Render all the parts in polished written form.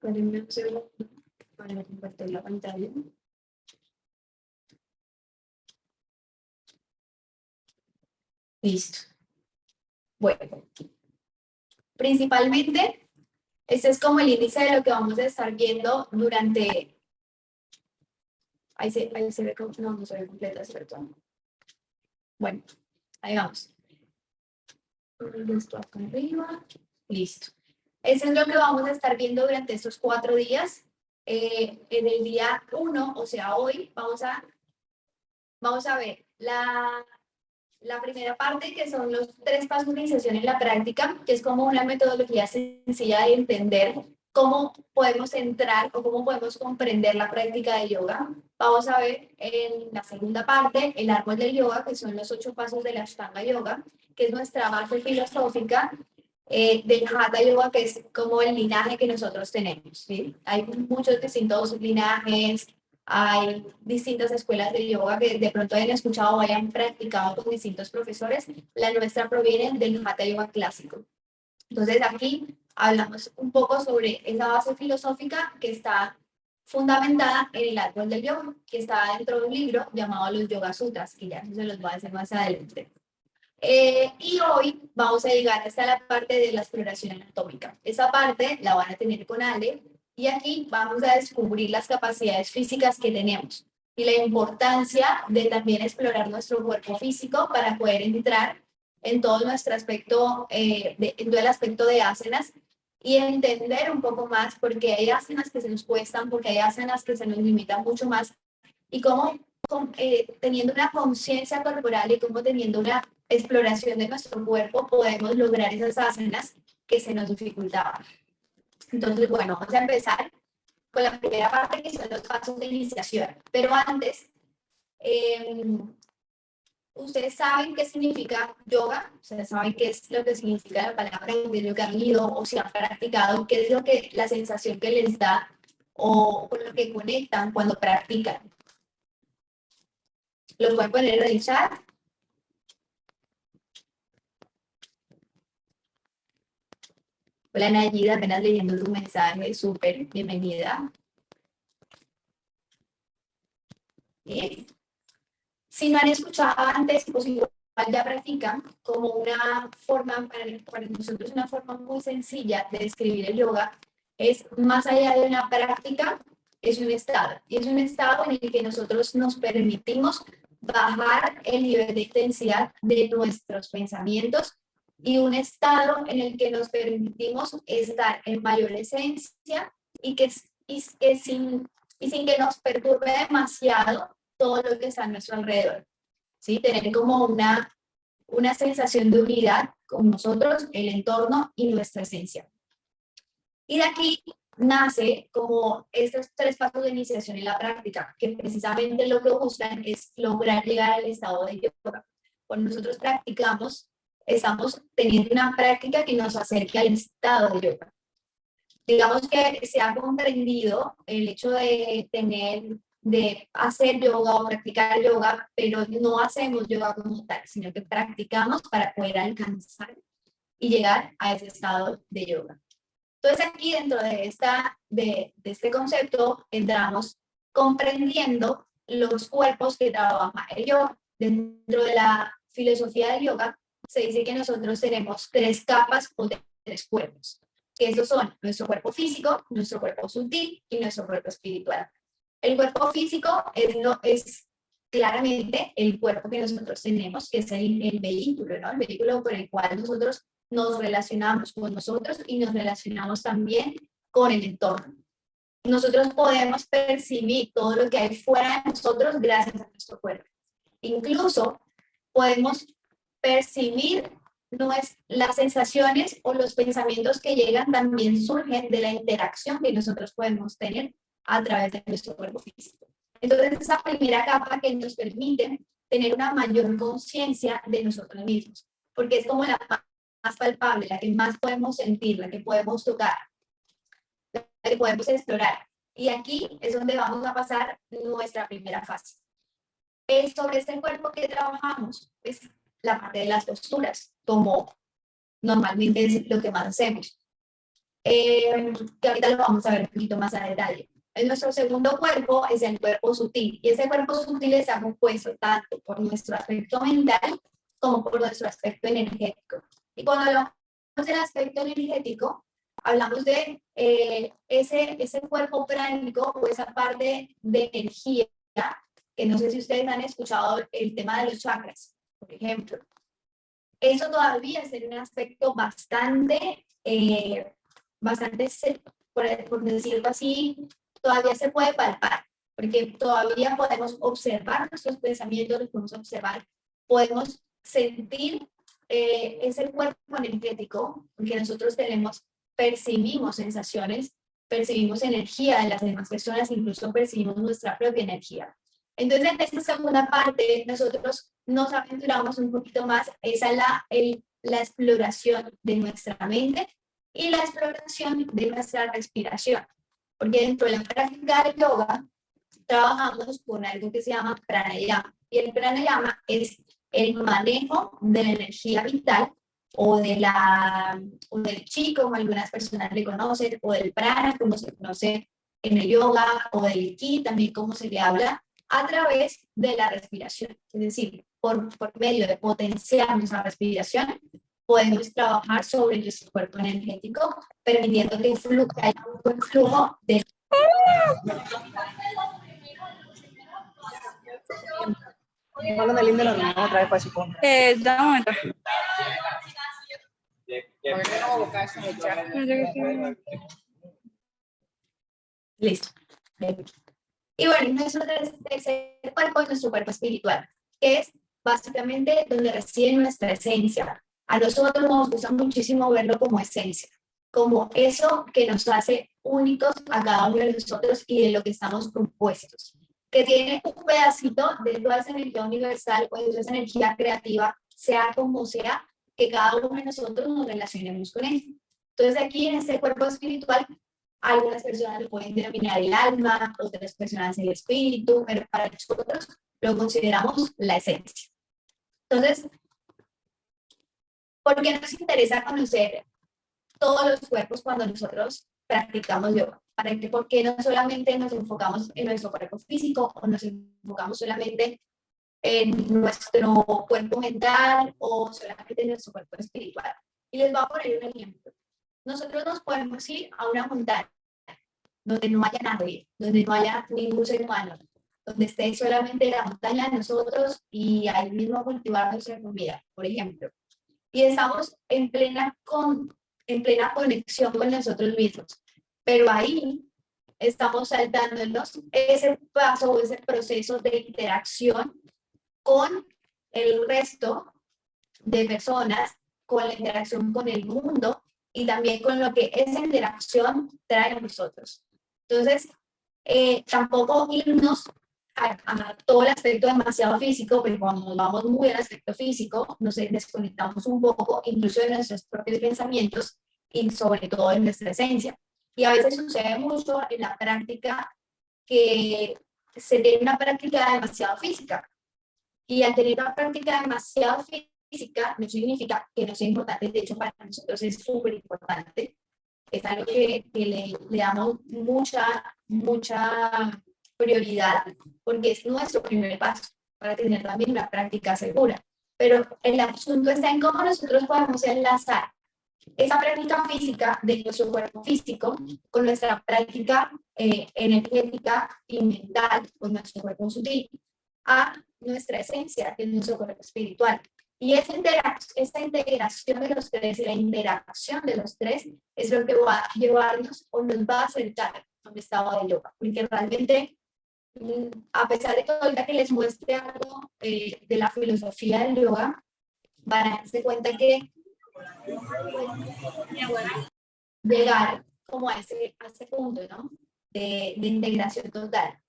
Espérenme un segundo para compartir la pantalla. Listo. Bueno, principalmente, este es como el índice de lo que vamos a estar viendo durante... Ahí se ve, no se ve completa, ¿cierto? Bueno, ahí vamos. Esto acá arriba. Listo. Eso es lo que vamos a estar viendo durante estos 4 días. En el día 1, o sea, hoy, vamos a ver la primera parte, que son los 3 pasos de iniciación en la práctica, que es como una metodología sencilla de entender cómo podemos entrar o cómo podemos comprender la práctica de yoga. Vamos a ver en la segunda parte el árbol del yoga, que son los 8 pasos de la Ashtanga Yoga, que es nuestra base filosófica del Hatha Yoga, que es como el linaje que nosotros tenemos, ¿sí? Hay muchos distintos linajes, hay distintas escuelas de yoga que de pronto hayan escuchado o hayan practicado con distintos profesores. La nuestra proviene del Hatha Yoga clásico. Entonces aquí hablamos un poco sobre esa base filosófica que está fundamentada en el árbol del yoga, que está dentro de un libro llamado Los Yoga Sutras, que ya se los voy a hacer más adelante. Y hoy vamos a llegar hasta la parte de la exploración anatómica. Esa parte la van a tener con Ale, y aquí vamos a descubrir las capacidades físicas que tenemos y la importancia de también explorar nuestro cuerpo físico para poder entrar en todo nuestro aspecto, en todo el aspecto de asanas, y entender un poco más por qué hay asanas que se nos cuestan, porque hay asanas que se nos limitan mucho más, y cómo teniendo una conciencia corporal y como teniendo una exploración de nuestro cuerpo podemos lograr esas asanas que se nos dificultaban. Entonces, bueno, vamos a empezar con la primera parte, que son los pasos de iniciación. Pero antes, ustedes saben qué significa yoga, ustedes saben qué es lo que significa la palabra de lo que han ido o si han practicado, qué es lo que la sensación que les da o con lo que conectan cuando practican. Lo pueden poner en el chat. Hola Nayida, apenas leyendo tu mensaje, súper, bienvenida. Bien. Si no han escuchado antes, pues igual ya practican como una forma, para nosotros una forma muy sencilla de describir el yoga, es más allá de una práctica, es un estado. Y es un estado en el que nosotros nos permitimos bajar el nivel de intensidad de nuestros pensamientos, y un estado en el que nos permitimos estar en mayor esencia y sin que nos perturbe demasiado todo lo que está a nuestro alrededor, ¿sí? Tener como una sensación de unidad con nosotros, el entorno y nuestra esencia. Y de aquí nace como estos 3 pasos de iniciación en la práctica, que precisamente lo que buscan es lograr llegar al estado de yoga. Cuando nosotros practicamos, estamos teniendo una práctica que nos acerque al estado de yoga. Digamos que se ha comprendido el hecho de hacer yoga o practicar yoga, pero no hacemos yoga como tal, sino que practicamos para poder alcanzar y llegar a ese estado de yoga. Entonces aquí dentro de este concepto entramos comprendiendo los cuerpos que trabaja el yoga. Dentro de la filosofía del yoga se dice que nosotros tenemos 3 capas o 3 cuerpos, que esos son nuestro cuerpo físico, nuestro cuerpo sutil y nuestro cuerpo espiritual. El cuerpo físico es claramente el cuerpo que nosotros tenemos, que es el vehículo, ¿no? El vehículo por el cual nosotros nos relacionamos con nosotros y nos relacionamos también con el entorno. Nosotros podemos percibir todo lo que hay fuera de nosotros gracias a nuestro cuerpo. Incluso podemos percibir las sensaciones o los pensamientos que llegan, también surgen de la interacción que nosotros podemos tener a través de nuestro cuerpo físico. Entonces, esa primera capa que nos permite tener una mayor conciencia de nosotros mismos, porque es como la más palpable, la que más podemos sentir, la que podemos tocar, la que podemos explorar. Y aquí es donde vamos a pasar nuestra primera fase. Sobre este cuerpo que trabajamos es la parte de las posturas, como normalmente es lo que más hacemos. que ahorita lo vamos a ver un poquito más a detalle. Nuestro segundo cuerpo es el cuerpo sutil, y ese cuerpo sutil está compuesto tanto por nuestro aspecto mental como por nuestro aspecto energético. Y cuando hablamos del aspecto energético, hablamos de ese cuerpo pránico o esa parte de energía, que no sé si ustedes han escuchado el tema de los chakras, por ejemplo. Eso todavía es un aspecto bastante, por decirlo así, todavía se puede palpar, porque todavía podemos observar nuestros pensamientos, los podemos observar, podemos sentir ese cuerpo energético, porque nosotros percibimos sensaciones, percibimos energía de las demás personas, incluso percibimos nuestra propia energía. Entonces, en esta segunda parte, nosotros nos aventuramos un poquito más, esa es la exploración de nuestra mente y la exploración de nuestra respiración. Porque dentro de la práctica del yoga, trabajamos con algo que se llama pranayama. Y el pranayama es el manejo de la energía vital o del chi, como algunas personas le conocen, o del prana, como se conoce en el yoga, o del ki, también como se le habla, a través de la respiración. Es decir, por medio de potenciar nuestra respiración, podemos trabajar sobre nuestro cuerpo energético, permitiendo que haya un buen flujo de... Con el link de la reunión otra vez para su compra. Da un momento. Listo. Y bueno, nuestro tercer cuerpo es nuestro cuerpo espiritual, que es básicamente donde reside nuestra esencia. A nosotros nos gusta muchísimo verlo como esencia, como eso que nos hace únicos a cada uno de nosotros y de lo que estamos compuestos, que tiene un pedacito de toda esa energía universal o de toda esa energía creativa, sea como sea, que cada uno de nosotros nos relacionemos con él. Entonces aquí en este cuerpo espiritual, algunas personas lo pueden denominar el alma, otras personas el espíritu, pero para nosotros lo consideramos la esencia. Entonces, ¿por qué nos interesa conocer todos los cuerpos cuando nosotros practicamos yoga? ¿Por qué no solamente nos enfocamos en nuestro cuerpo físico o nos enfocamos solamente en nuestro cuerpo mental o solamente en nuestro cuerpo espiritual? Y les voy a poner un ejemplo. Nosotros nos podemos ir a una montaña donde no haya nadie, donde no haya ningún ser humano, donde esté solamente la montaña de nosotros y ahí mismo cultivar nuestra comida, por ejemplo. Y estamos en plena conexión con nosotros mismos. Pero ahí estamos saltándonos ese paso o ese proceso de interacción con el resto de personas, con la interacción con el mundo y también con lo que esa interacción trae a nosotros. Entonces, tampoco irnos a todo el aspecto demasiado físico, pero cuando nos vamos muy al aspecto físico, nos desconectamos un poco, incluso de nuestros propios pensamientos y sobre todo de nuestra esencia. Y a veces sucede mucho en la práctica que se tiene una práctica demasiado física. Y al tener una práctica demasiado física, no significa que no sea importante, de hecho para nosotros es súper importante. Es algo que le damos mucha prioridad, porque es nuestro primer paso para tener también una práctica segura. Pero el asunto está en cómo nosotros podemos enlazar esa práctica física de nuestro cuerpo físico con nuestra práctica energética y mental, con nuestro cuerpo sutil, a nuestra esencia, que es nuestro cuerpo espiritual. Y esa integración de los tres y la interacción de los tres es lo que va a llevarnos o nos va a acercar a un estado de yoga. Porque realmente, a pesar de todo, ya que les muestre algo de la filosofía del yoga, van a darse cuenta que llegar como a ese punto, ¿no? De integración total.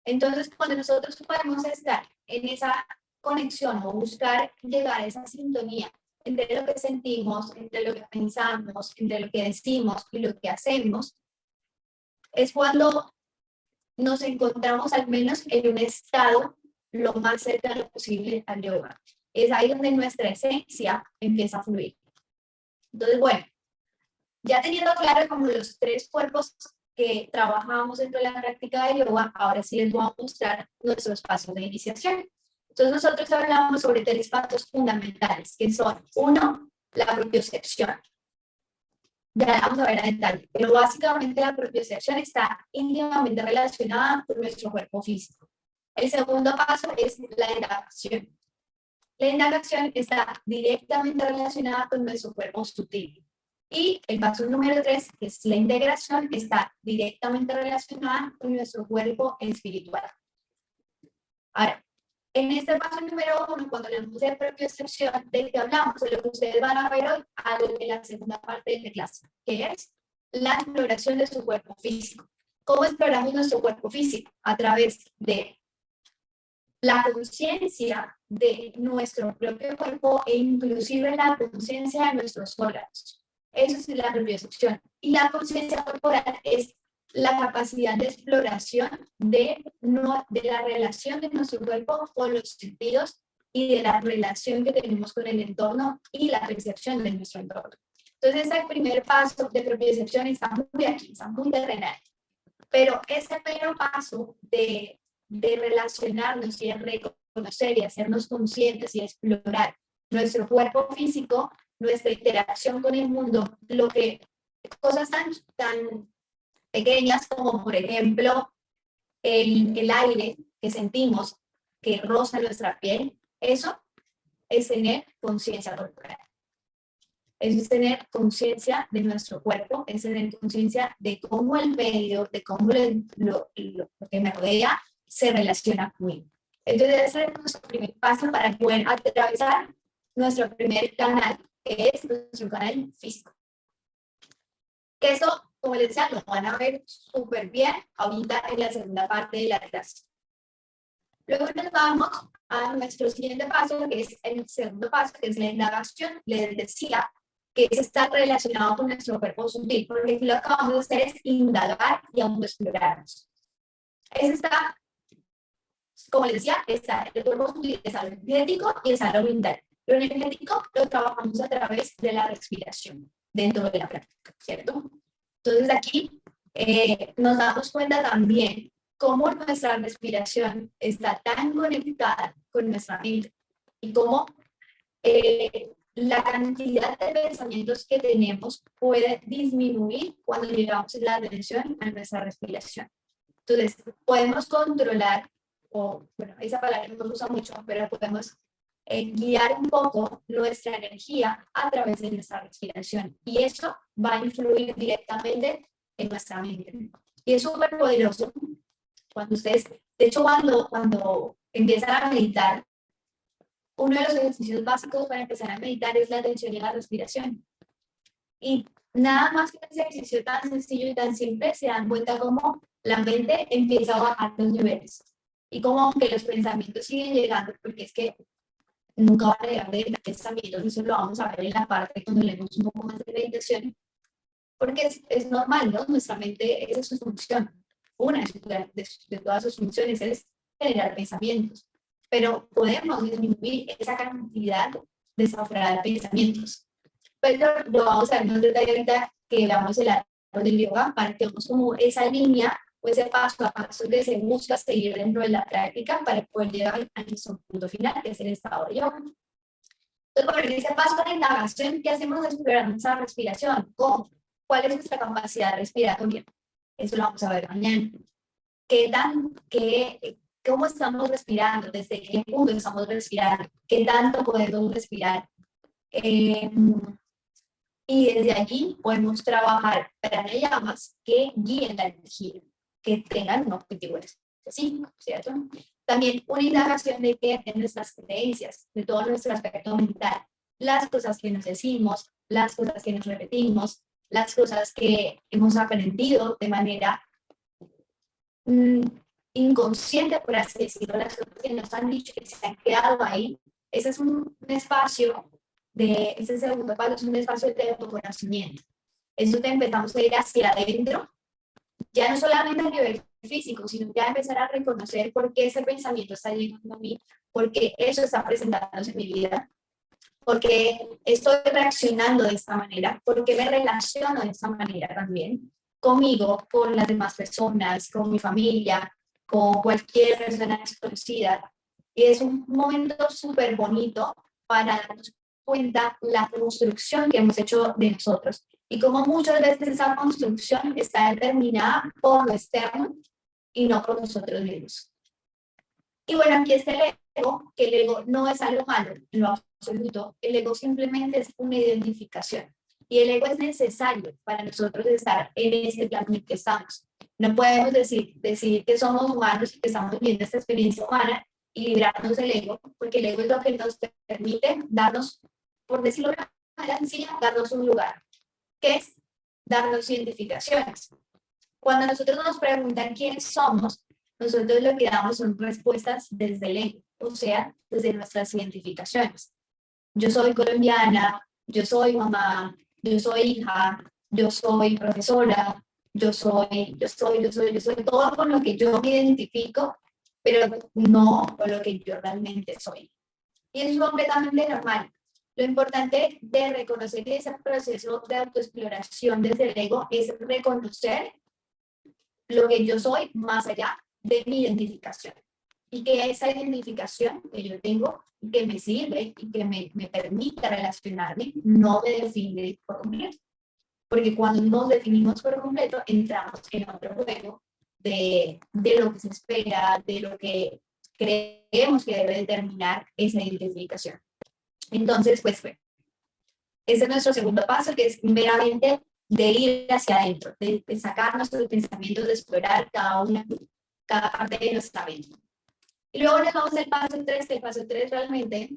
Entonces, cuando nosotros podemos estar en esa conexión o buscar llegar a esa sintonía entre lo que sentimos, entre lo que pensamos, entre lo que decimos y lo que hacemos, es cuando nos encontramos al menos en un estado lo más cercano posible al yoga. Es ahí donde nuestra esencia empieza a fluir. Entonces, bueno, Ya teniendo claro como los tres cuerpos que trabajamos dentro de la práctica de yoga, ahora sí les voy a mostrar nuestros pasos de iniciación. Entonces nosotros hablamos sobre tres pasos fundamentales, que son, uno, la propiocepción. Ya la vamos a ver en detalle, pero básicamente la propiocepción está íntimamente relacionada con nuestro cuerpo físico. El segundo paso es la indagación. La indagación está directamente relacionada con nuestro cuerpo sutil. Y el paso número 3, que es la integración, está directamente relacionada con nuestro cuerpo espiritual. Ahora, en este paso número 1, cuando hablamos de propiocepción, ¿de qué hablamos? De lo que ustedes van a ver hoy en la segunda parte de la clase, que es la exploración de su cuerpo físico. ¿Cómo exploramos nuestro cuerpo físico? A través de la conciencia de nuestro propio cuerpo e inclusive la conciencia de nuestros órganos. Eso es la propiocepción. Y la conciencia corporal es la capacidad de exploración de la relación de nuestro cuerpo con los sentidos y de la relación que tenemos con el entorno y la percepción de nuestro entorno. Entonces, el primer paso de propiocepción está muy aquí, está muy terrenal. Pero ese primer paso de relacionarnos y de reconocer y hacernos conscientes y explorar nuestro cuerpo físico, nuestra interacción con el mundo, lo que cosas tan pequeñas como, por ejemplo, el aire que sentimos que roza nuestra piel, eso es tener conciencia corporal. Eso es tener conciencia de nuestro cuerpo, es tener conciencia de cómo el medio, de cómo lo que me rodea se relaciona conmigo. Entonces, ese es nuestro primer paso para poder atravesar nuestro primer canal, que es nuestro canal físico. Que eso, como les decía, lo van a ver súper bien ahorita en la segunda parte de la clase. Luego nos vamos a nuestro siguiente paso, que es el segundo paso, que es la indagación. Les decía que está relacionado con nuestro cuerpo sutil, porque lo que vamos a hacer es indagar y autoexplorarnos. Eso está, como les decía, está el cuerpo sutil, está lo energético y está lo mental. Lo energético lo trabajamos a través de la respiración dentro de la práctica, ¿cierto? Entonces aquí nos damos cuenta también cómo nuestra respiración está tan conectada con nuestra mente y cómo la cantidad de pensamientos que tenemos puede disminuir cuando llevamos la atención a nuestra respiración. Entonces, podemos controlar, o bueno, esa palabra no me gusta mucho, pero podemos guiar un poco nuestra energía a través de nuestra respiración. Y eso va a influir directamente en nuestra mente. Y es súper poderoso cuando ustedes, de hecho, cuando empiezan a meditar, uno de los ejercicios básicos para empezar a meditar es la atención y la respiración. Y nada más que un ejercicio tan sencillo y tan simple, se dan cuenta cómo la mente empieza a bajar los niveles. Y como aunque los pensamientos siguen llegando, porque es que nunca van a llegar de pensamientos, eso lo vamos a ver en la parte cuando leemos un poco más de meditación, porque es normal, ¿no? Nuestra mente, esa es su función. Una de todas sus funciones es generar pensamientos, pero podemos disminuir esa cantidad desaforada de pensamientos. Pues lo vamos a ver más detalle ahorita que veamos el árbol del yoga, para que veamos como esa línea o ese paso a paso que se busca seguir dentro de la práctica para poder llegar a nuestro punto final, que es el estado de yoga. Entonces, por ese paso de indagación, ¿qué hacemos? Explorar nuestra respiración. ¿Cómo? ¿Cuál es nuestra capacidad respiratoria? Eso lo vamos a ver mañana. ¿Cómo estamos respirando? ¿Desde qué punto estamos respirando? ¿Qué tanto podemos respirar? Y desde allí podemos trabajar pranayamas que guíen la energía, que tengan un objetivo específico, ¿cierto? También una indagación de qué de nuestras creencias, de todo nuestro aspecto mental, las cosas que nos decimos, las cosas que nos repetimos, las cosas que hemos aprendido de manera inconsciente, por así decirlo, las cosas que nos han dicho que se han quedado ahí. Ese es un espacio ese segundo paso, es un espacio de autoconocimiento. Eso te empezamos a ir hacia adentro, ya no solamente a nivel físico, sino ya empezar a reconocer por qué ese pensamiento está llegando a mí, por qué eso está presentándose en mi vida, ¿Por qué estoy reaccionando de esta manera? ¿Por qué me relaciono de esta manera también? Conmigo, con las demás personas, con mi familia, con cualquier persona desconocida. Y es un momento súper bonito para darnos cuenta la construcción que hemos hecho de nosotros. Y como muchas veces esa construcción está determinada por lo externo y no por nosotros mismos. Y bueno, aquí está el ego, que el ego no es algo malo en lo absoluto, el ego simplemente es una identificación. Y el ego es necesario para nosotros estar en este plano en el que estamos. No podemos decir que somos humanos y que estamos viviendo esta experiencia humana y librarnos del ego, porque el ego es lo que nos permite darnos, por decirlo de una manera sencilla, darnos un lugar, que es darnos identificaciones. Cuando nosotros nos preguntan quiénes somos, nosotros lo que damos son respuestas desde el ego, o sea, desde nuestras identificaciones. Yo soy colombiana, yo soy mamá, yo soy hija, yo soy profesora, yo soy todo con lo que yo me identifico, pero no con lo que yo realmente soy. Y eso es completamente normal. Lo importante de reconocer ese proceso de autoexploración desde el ego es reconocer lo que yo soy más allá de mi identificación. Y que esa identificación que yo tengo, que me sirve y que me permite relacionarme, no me define por completo. Porque cuando nos definimos por completo, entramos en otro juego de lo que se espera, de lo que creemos que debe determinar esa identificación. Entonces, pues, ese es nuestro segundo paso, que es meramente de ir hacia adentro, de sacar nuestros pensamientos, de explorar cada parte de nuestra mente. Y luego nos vamos al paso 3, que el paso 3 realmente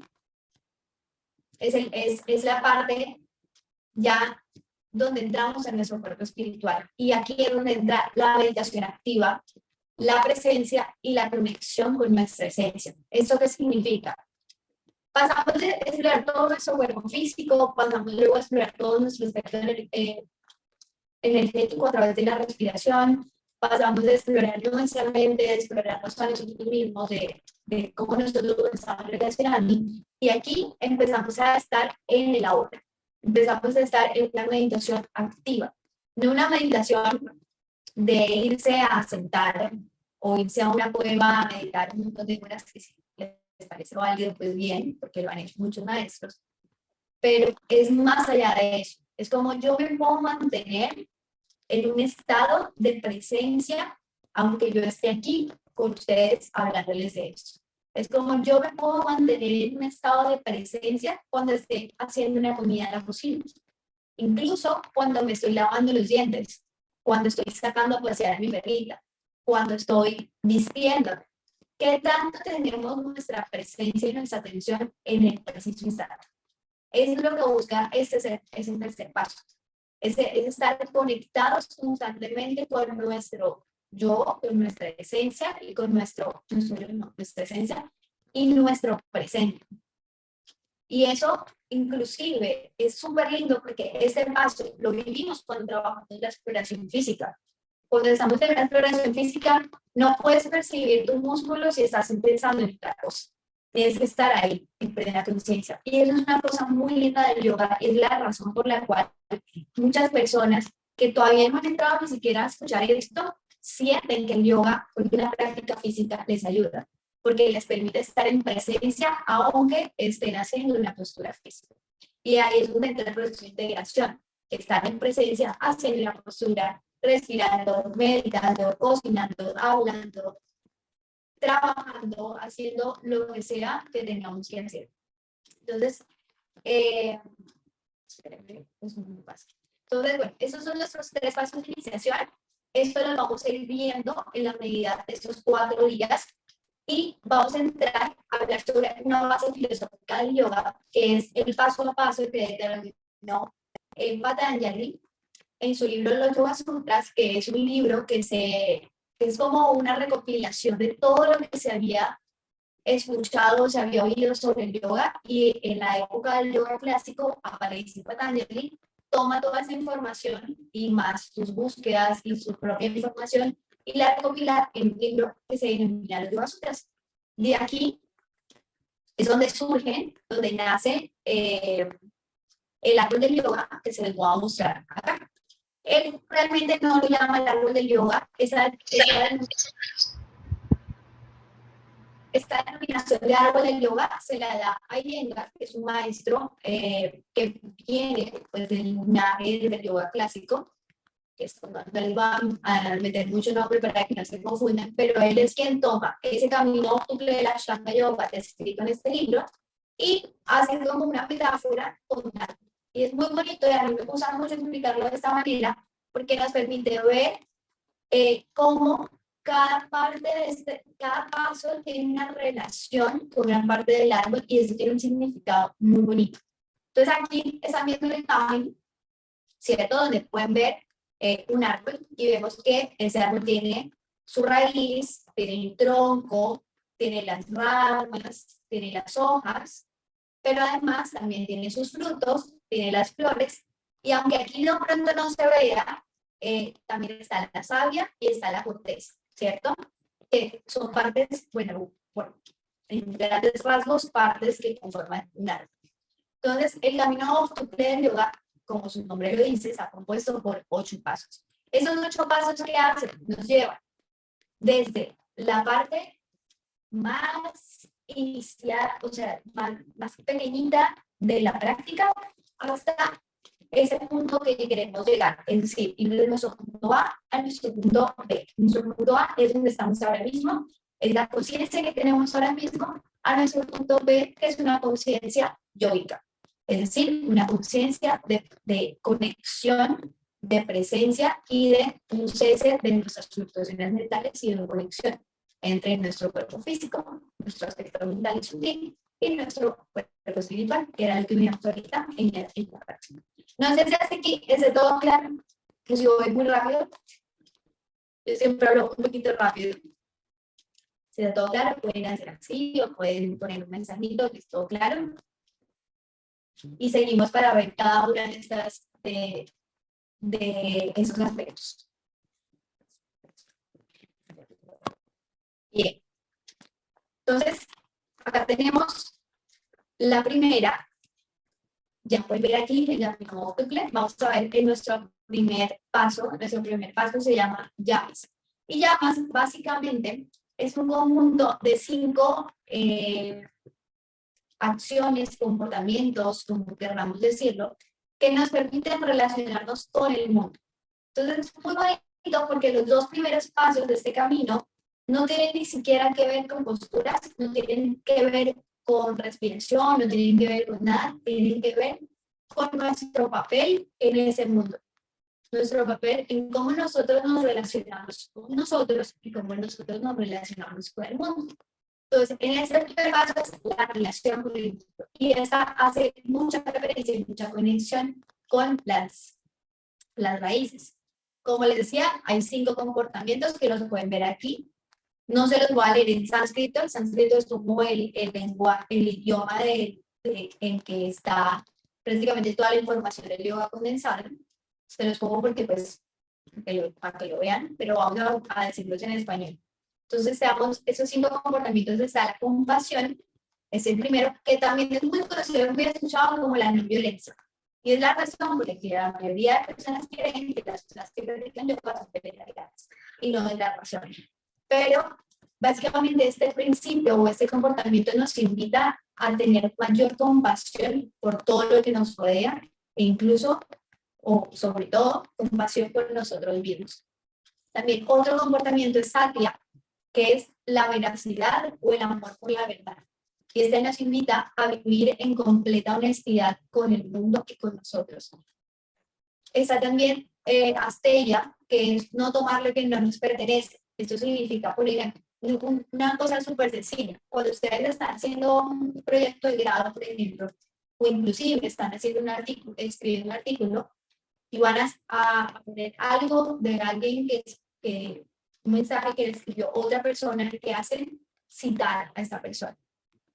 es la parte ya donde entramos en nuestro cuerpo espiritual. Y aquí es donde entra la meditación activa, la presencia y la conexión con nuestra esencia. ¿Esto qué significa? Pasamos de explorar todo nuestro cuerpo físico, pasamos luego a explorar todo nuestro aspecto energético a través de la respiración, pasamos de explorar nuestra mente, de explorarnos a nosotros mismos, de cómo nosotros estamos relacionando. Y aquí empezamos a estar en el ahora. Empezamos a estar en una meditación activa, no una meditación de irse a sentar o irse a una cueva a meditar un montón de horas, que si les parece válido, pues bien, porque lo han hecho muchos maestros, pero es más allá de eso. Es como yo me puedo mantener en un estado de presencia, aunque yo esté aquí con ustedes hablándoles de eso. Es como yo me puedo mantener en un estado de presencia cuando esté haciendo una comida en la cocina. Incluso cuando me estoy lavando los dientes, cuando estoy sacando a pasear a mi perrita, cuando estoy vistiendo. ¿Qué tanto tenemos nuestra presencia y nuestra atención en el preciso instante? Eso es lo que busca ese tercer paso. Es estar conectados constantemente con nuestro yo, con nuestra esencia y con nuestra esencia y nuestro presente. Y eso inclusive es súper lindo porque este paso lo vivimos cuando trabajamos en la exploración física. Cuando estamos en la exploración física, no puedes percibir tus músculos si estás pensando en otra cosa. Tienes que estar ahí, en plena conciencia. Y eso es una cosa muy linda del yoga, es la razón por la cual muchas personas que todavía no han entrado ni siquiera a escuchar esto, sienten que el yoga, porque la práctica física les ayuda, porque les permite estar en presencia aunque estén haciendo una postura física. Y ahí es donde entra el proceso de integración, estar en presencia, haciendo la postura, respirando, meditando, cocinando, hablando, trabajando, haciendo lo que sea que tengamos que hacer. Entonces, espérenme, pues no me pasa. Entonces, bueno, esos son nuestros 3 pasos de iniciación. Esto lo vamos a ir viendo en la medida de estos 4 días y vamos a entrar a hablar sobre una base filosófica del yoga, que es el paso a paso que determinó Patanjali en su libro Los Yoga Sutras, que es un libro que es como una recopilación de todo lo que se había escuchado, se había oído sobre el yoga, y en la época del yoga clásico aparece Patanjali, toma toda esa información y más sus búsquedas y su propia información y la recopila en un libro que se denomina Los Yoga Sutras. De aquí Es donde surge, donde nace el árbol del yoga, que se les voy a mostrar acá. Él realmente no lo llama el árbol del yoga, esta denominación de árbol del yoga se la da a Iyengar, que es un maestro que viene pues, del linaje del yoga clásico, que esto no les va a meter mucho nombre para que no se confundan, pero él es quien toma ese camino octuple de la Ashtanga Yoga descrito en este libro y hace como una metáfora con un árbol. Y es muy bonito y a mí me gusta mucho explicarlo de esta manera porque nos permite ver cómo cada parte de cada paso tiene una relación con una parte del árbol y eso tiene un significado muy bonito. Entonces aquí están viendo la imagen, ¿cierto? Donde pueden ver un árbol y vemos que ese árbol tiene su raíz, tiene el tronco, tiene las ramas, tiene las hojas, pero además también tiene sus frutos, tiene las flores, y aunque aquí de pronto no se vea, también está la savia y está la corteza, ¿cierto? Son partes, bueno, en grandes rasgos, partes que conforman un árbol. Entonces, el camino octuple del yoga, como su nombre lo dice, está compuesto por 8 pasos. Esos 8 pasos que hacen nos llevan desde la parte más inicial, o sea, más pequeñita de la práctica hasta ese punto que queremos llegar, es decir, ir de nuestro punto A a nuestro punto B. Nuestro punto A es donde estamos ahora mismo, es la conciencia que tenemos ahora mismo, a nuestro punto B, que es una conciencia yógica, es decir, una conciencia de conexión, de presencia y de un cese de nuestras fluctuaciones mentales y de una conexión entre nuestro cuerpo físico, nuestro aspecto mental y sutil, y nuestro cuerpo espiritual, que era lo que vimos ahorita en la práctica. No sé si hasta aquí es de todo claro, que si voy muy rápido, yo siempre hablo un poquito rápido. Si de todo claro, pueden hacer así o pueden poner un mensajito que es todo claro. Y seguimos para ver cada una de estas, de esos aspectos. Bien. Entonces, acá tenemos la primera. Ya pueden ver aquí el camino octuple. Vamos a ver que nuestro primer paso se llama llamas. Y llamas básicamente es un conjunto de 5 acciones, comportamientos, como queramos decirlo, que nos permiten relacionarnos con el mundo. Entonces es muy bonito porque los 2 primeros pasos de este camino no tienen ni siquiera que ver con posturas, no tienen que ver con respiración, no tienen que ver con nada, tienen que ver con nuestro papel en ese mundo. Nuestro papel en cómo nosotros nos relacionamos con nosotros y cómo nosotros nos relacionamos con el mundo. Entonces, en este primer paso es la relación con el mundo. Y esa hace mucha referencia y mucha conexión con las raíces. Como les decía, hay 5 comportamientos que los pueden ver aquí. No se los voy a leer en sánscrito. El sánscrito es como el idioma en que está prácticamente toda la información del yoga condensada. Se los pongo porque, pues, para que lo vean, pero vamos a decirlos en español. Entonces, veamos esos 5 comportamientos. Está la compasión, es el primero, que también es muy conocido, muy escuchado como la no violencia. Y es la razón por la que la mayoría de personas creen que las personas que practican yoga son vegetarianas, y no es la razón. Pero básicamente este principio o este comportamiento nos invita a tener mayor compasión por todo lo que nos rodea e incluso, o sobre todo, compasión por nosotros mismos. También otro comportamiento es satya, que es la veracidad o el amor por la verdad. Y este nos invita a vivir en completa honestidad con el mundo y con nosotros. Está también Asteya, que es no tomar lo que no nos pertenece. Esto significa, por ejemplo, una cosa súper sencilla. Cuando ustedes están haciendo un proyecto de grado, por ejemplo, o inclusive están haciendo un artículo, escribiendo un artículo, y van a poner algo de alguien que un mensaje que le escribió otra persona, que hacen citar a esta persona,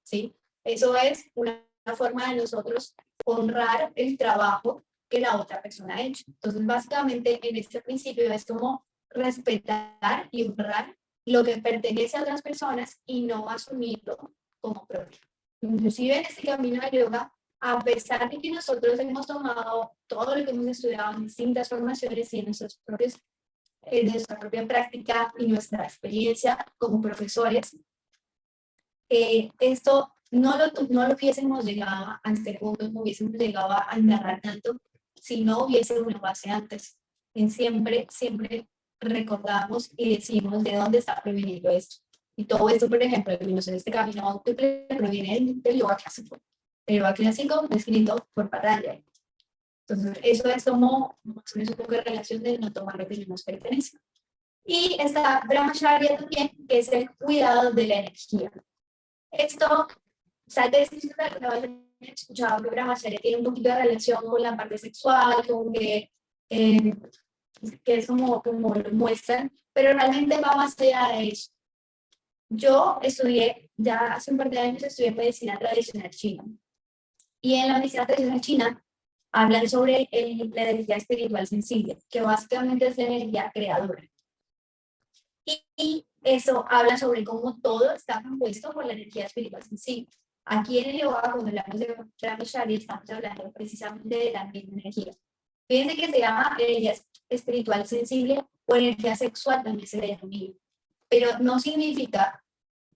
¿sí? Eso es una forma de nosotros honrar el trabajo que la otra persona ha hecho. Entonces, básicamente, en este principio es como respetar y honrar lo que pertenece a otras personas y no asumirlo como propio. Inclusive en este camino de yoga, a pesar de que nosotros hemos tomado todo lo que hemos estudiado en distintas formaciones y en de nuestra propia práctica y nuestra experiencia como profesores, esto no lo hubiésemos llegado a este punto, no hubiésemos llegado a indagar tanto si no hubiese una base antes. Siempre recordamos y decimos de dónde está proveniendo esto. Y todo esto, por ejemplo, en este camino, proviene del yoga clásico. El yoga clásico escrito por Patanjali. Entonces, eso es como un poco de relación de no tomar lo que no nos pertenece. Y está Brahmacharya también, que es el cuidado de la energía. Esto, tal vez si no hayan escuchado que Brahmacharya tiene un poquito de relación con la parte sexual, con que es como lo muestran, pero realmente va más allá de eso. Yo estudié, ya hace un par de años estudié medicina tradicional china. Y en la medicina tradicional china hablan sobre la energía espiritual sensible, que básicamente es la energía creadora. Y eso habla sobre cómo todo está compuesto por la energía espiritual sensible. Aquí en el yoga, cuando hablamos de Brahmacharya, estamos hablando precisamente de la misma energía. Fíjense que se llama energía espiritual sensible o energía sexual, también se le llama, pero no significa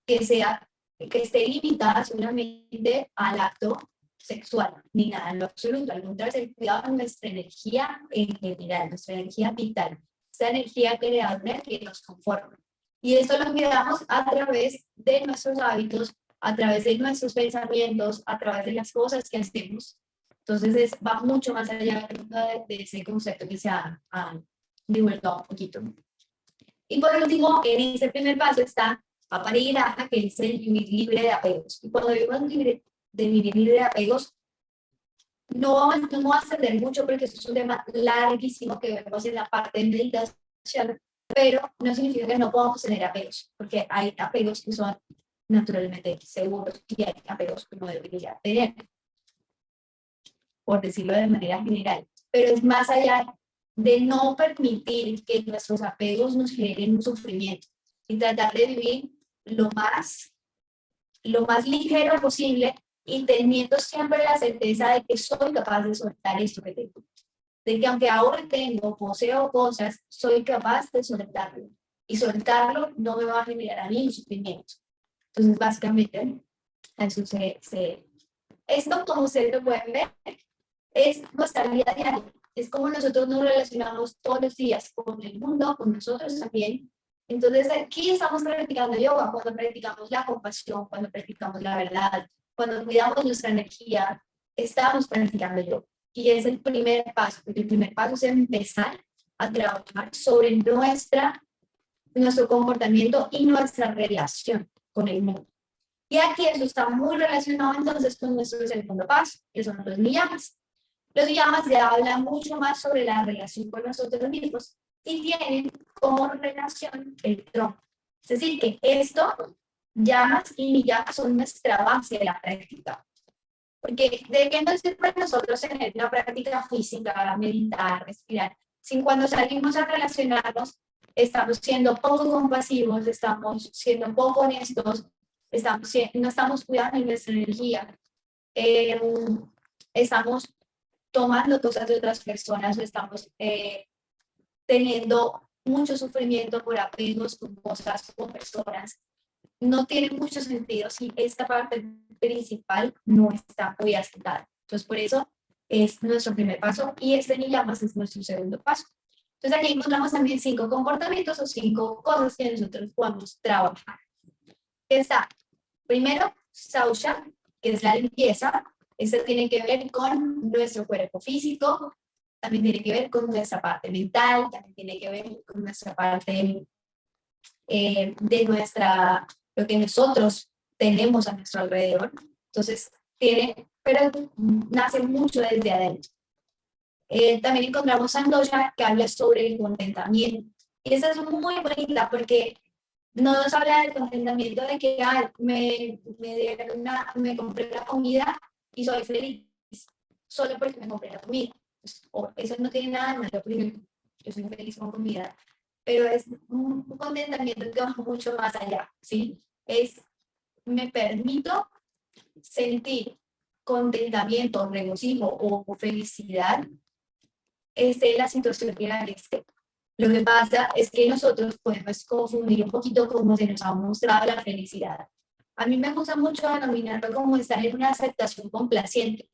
que esté limitada solamente al acto sexual, ni nada en lo absoluto. Al contrario, el cuidado de nuestra energía en general, nuestra energía vital, esa energía creadora que nos conforma. Y esto lo cuidamos a través de nuestros hábitos, a través de nuestros pensamientos, a través de las cosas que hacemos. Entonces va mucho más allá de ese concepto que se ha divulgado un poquito. Y por último, en ese primer paso está Aparigiraja, que es el vivir libre de apegos. Y cuando digo vivir libre de apegos, no vamos a extender mucho porque esto es un tema larguísimo que vemos en la parte de meditación, pero no significa que no podamos tener apegos, porque hay apegos que son naturalmente seguros y hay apegos que no debería tener, por decirlo de manera general. Pero es más allá de no permitir que nuestros apegos nos generen un sufrimiento y tratar de vivir lo más ligero posible y teniendo siempre la certeza de que soy capaz de soltar esto que tengo. De que aunque ahora poseo cosas, soy capaz de soltarlo. Y soltarlo no me va a generar a mí un sufrimiento. Entonces, básicamente, eso esto, como ustedes lo pueden ver, es nuestra vida diaria. Es como nosotros nos relacionamos todos los días con el mundo, con nosotros también. Entonces aquí estamos practicando yoga, cuando practicamos la compasión, cuando practicamos la verdad, cuando cuidamos nuestra energía, estamos practicando yoga. Y es el primer paso, porque el primer paso es empezar a trabajar sobre nuestro comportamiento y nuestra relación con el mundo. Y aquí eso está muy relacionado entonces con nuestro segundo paso, que son los niyamas. Los yamas ya hablan mucho más sobre la relación con nosotros mismos y tienen como relación el tronco. Es decir, que esto, yamas y niyamas son nuestra base de la práctica. Porque de qué nos sirve nosotros tener una práctica física, meditar, respirar, sin cuando salimos a relacionarnos, estamos siendo poco compasivos, estamos siendo poco honestos, no estamos cuidando nuestra energía, estamos tomando cosas de otras personas, estamos teniendo mucho sufrimiento por apegos con cosas, con personas. No tiene mucho sentido si esta parte principal no está muy asentada. Entonces, por eso es nuestro primer paso y este niyamas es nuestro segundo paso. Entonces, aquí encontramos también 5 comportamientos o 5 cosas que nosotros podemos trabajar. Está, primero, Sausha, que es la limpieza. Esto tiene que ver con nuestro cuerpo físico, también tiene que ver con nuestra parte mental, también tiene que ver con nuestra parte de lo que nosotros tenemos a nuestro alrededor. Entonces, pero nace mucho desde adentro. También encontramos Sandosha, que habla sobre el contentamiento. Y esa es muy bonita porque no nos habla del contentamiento de que me compré la comida y soy feliz solo porque me compré la comida. Eso no tiene nada de malo, porque yo soy feliz con comida, pero es un contentamiento que va mucho más allá, ¿sí? Me permito sentir contentamiento, regocijo o felicidad, esté la situación que la esté. Lo que pasa es que nosotros podemos confundir un poquito cómo se nos ha mostrado la felicidad. A mí me gusta mucho denominarlo como estar en una aceptación complaciente.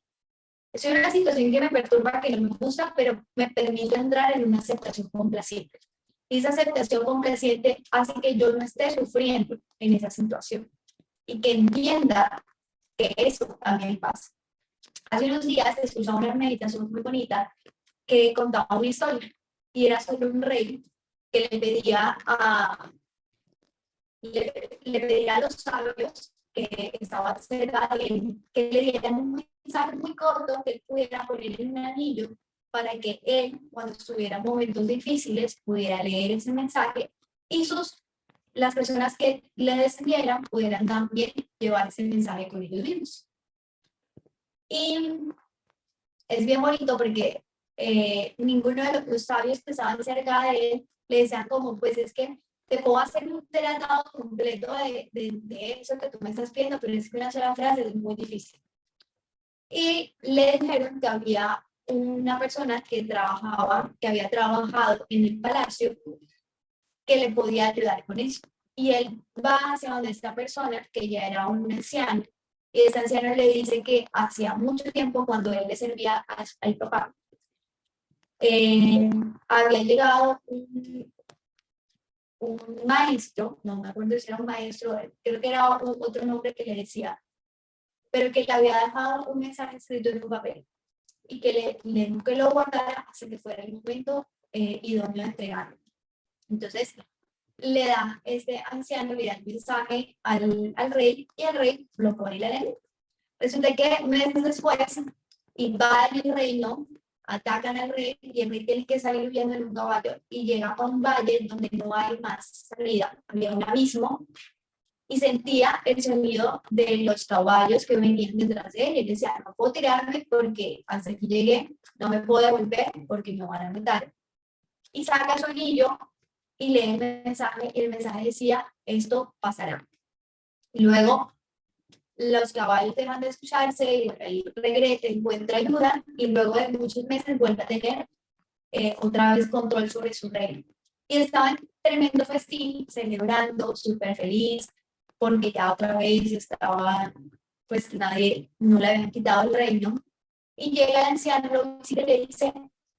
Es una situación que me perturba, que no me gusta, pero me permite entrar en una aceptación complaciente. Y esa aceptación complaciente hace que yo no esté sufriendo en esa situación y que entienda que eso también pasa. Hace unos días escuchaba una meditación muy bonita que contaba una historia y era sobre un rey que le pedía a los sabios que estaban cerca de él que le dieran un mensaje muy corto que él pudiera poner en un anillo para que él, cuando estuviera en momentos difíciles, pudiera leer ese mensaje y las personas que le descendieran pudieran también llevar ese mensaje con ellos mismos. Y es bien bonito porque ninguno de los sabios que estaban cerca de él le decían como, pues es que te puedo hacer un tratado completo de eso que tú me estás pidiendo, pero es que una sola frase es muy difícil. Y le dijeron que había una persona que había trabajado en el palacio, que le podía ayudar con eso. Y él va hacia donde esta persona, que ya era un anciano, y ese anciano le dice que hacía mucho tiempo, cuando él le servía al papá, había llegado un maestro, no me acuerdo si era un maestro, creo que era otro nombre que le decía, pero que le había dejado un mensaje escrito en un papel y que lo guardara hasta que fuera el momento idóneo de entregarlo. Entonces, le da este anciano, le da el mensaje al rey y el rey lo pone y le lee. Resulta que meses después invaden el reino, atacan al rey y el rey tiene que salir huyendo en un caballo y llega a un valle donde no hay más salida, había un abismo y sentía el sonido de los caballos que venían detrás de él y él decía, no puedo tirarme porque hasta aquí llegué, no me puedo devolver porque me van a matar. Y saca su anillo y lee el mensaje y el mensaje decía, esto pasará. Y luego los caballos dejan de escucharse y el regresa, encuentra ayuda y luego de muchos meses vuelve a tener otra vez control sobre su reino. Y estaba en tremendo festín, celebrando, súper feliz, porque ya otra vez estaba, pues nadie, no le habían quitado el reino. Y llega el anciano y le dice,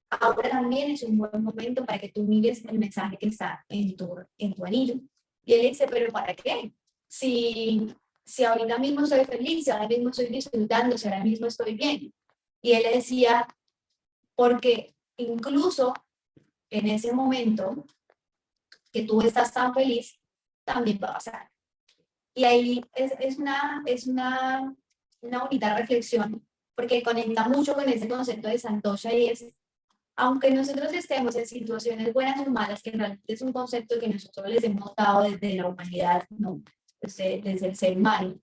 ahora también es un buen momento para que tú mires el mensaje que está en tu anillo. Y él dice, pero ¿para qué? Si ahorita mismo soy feliz, si ahora mismo estoy disfrutando, si ahora mismo estoy bien. Y él le decía, porque incluso en ese momento que tú estás tan feliz, también va a pasar. Y ahí es una bonita reflexión, porque conecta mucho con ese concepto de Santosha y es, aunque nosotros estemos en situaciones buenas o malas, que realmente es un concepto que nosotros les hemos dado desde la humanidad, ¿no? Desde el ser humano,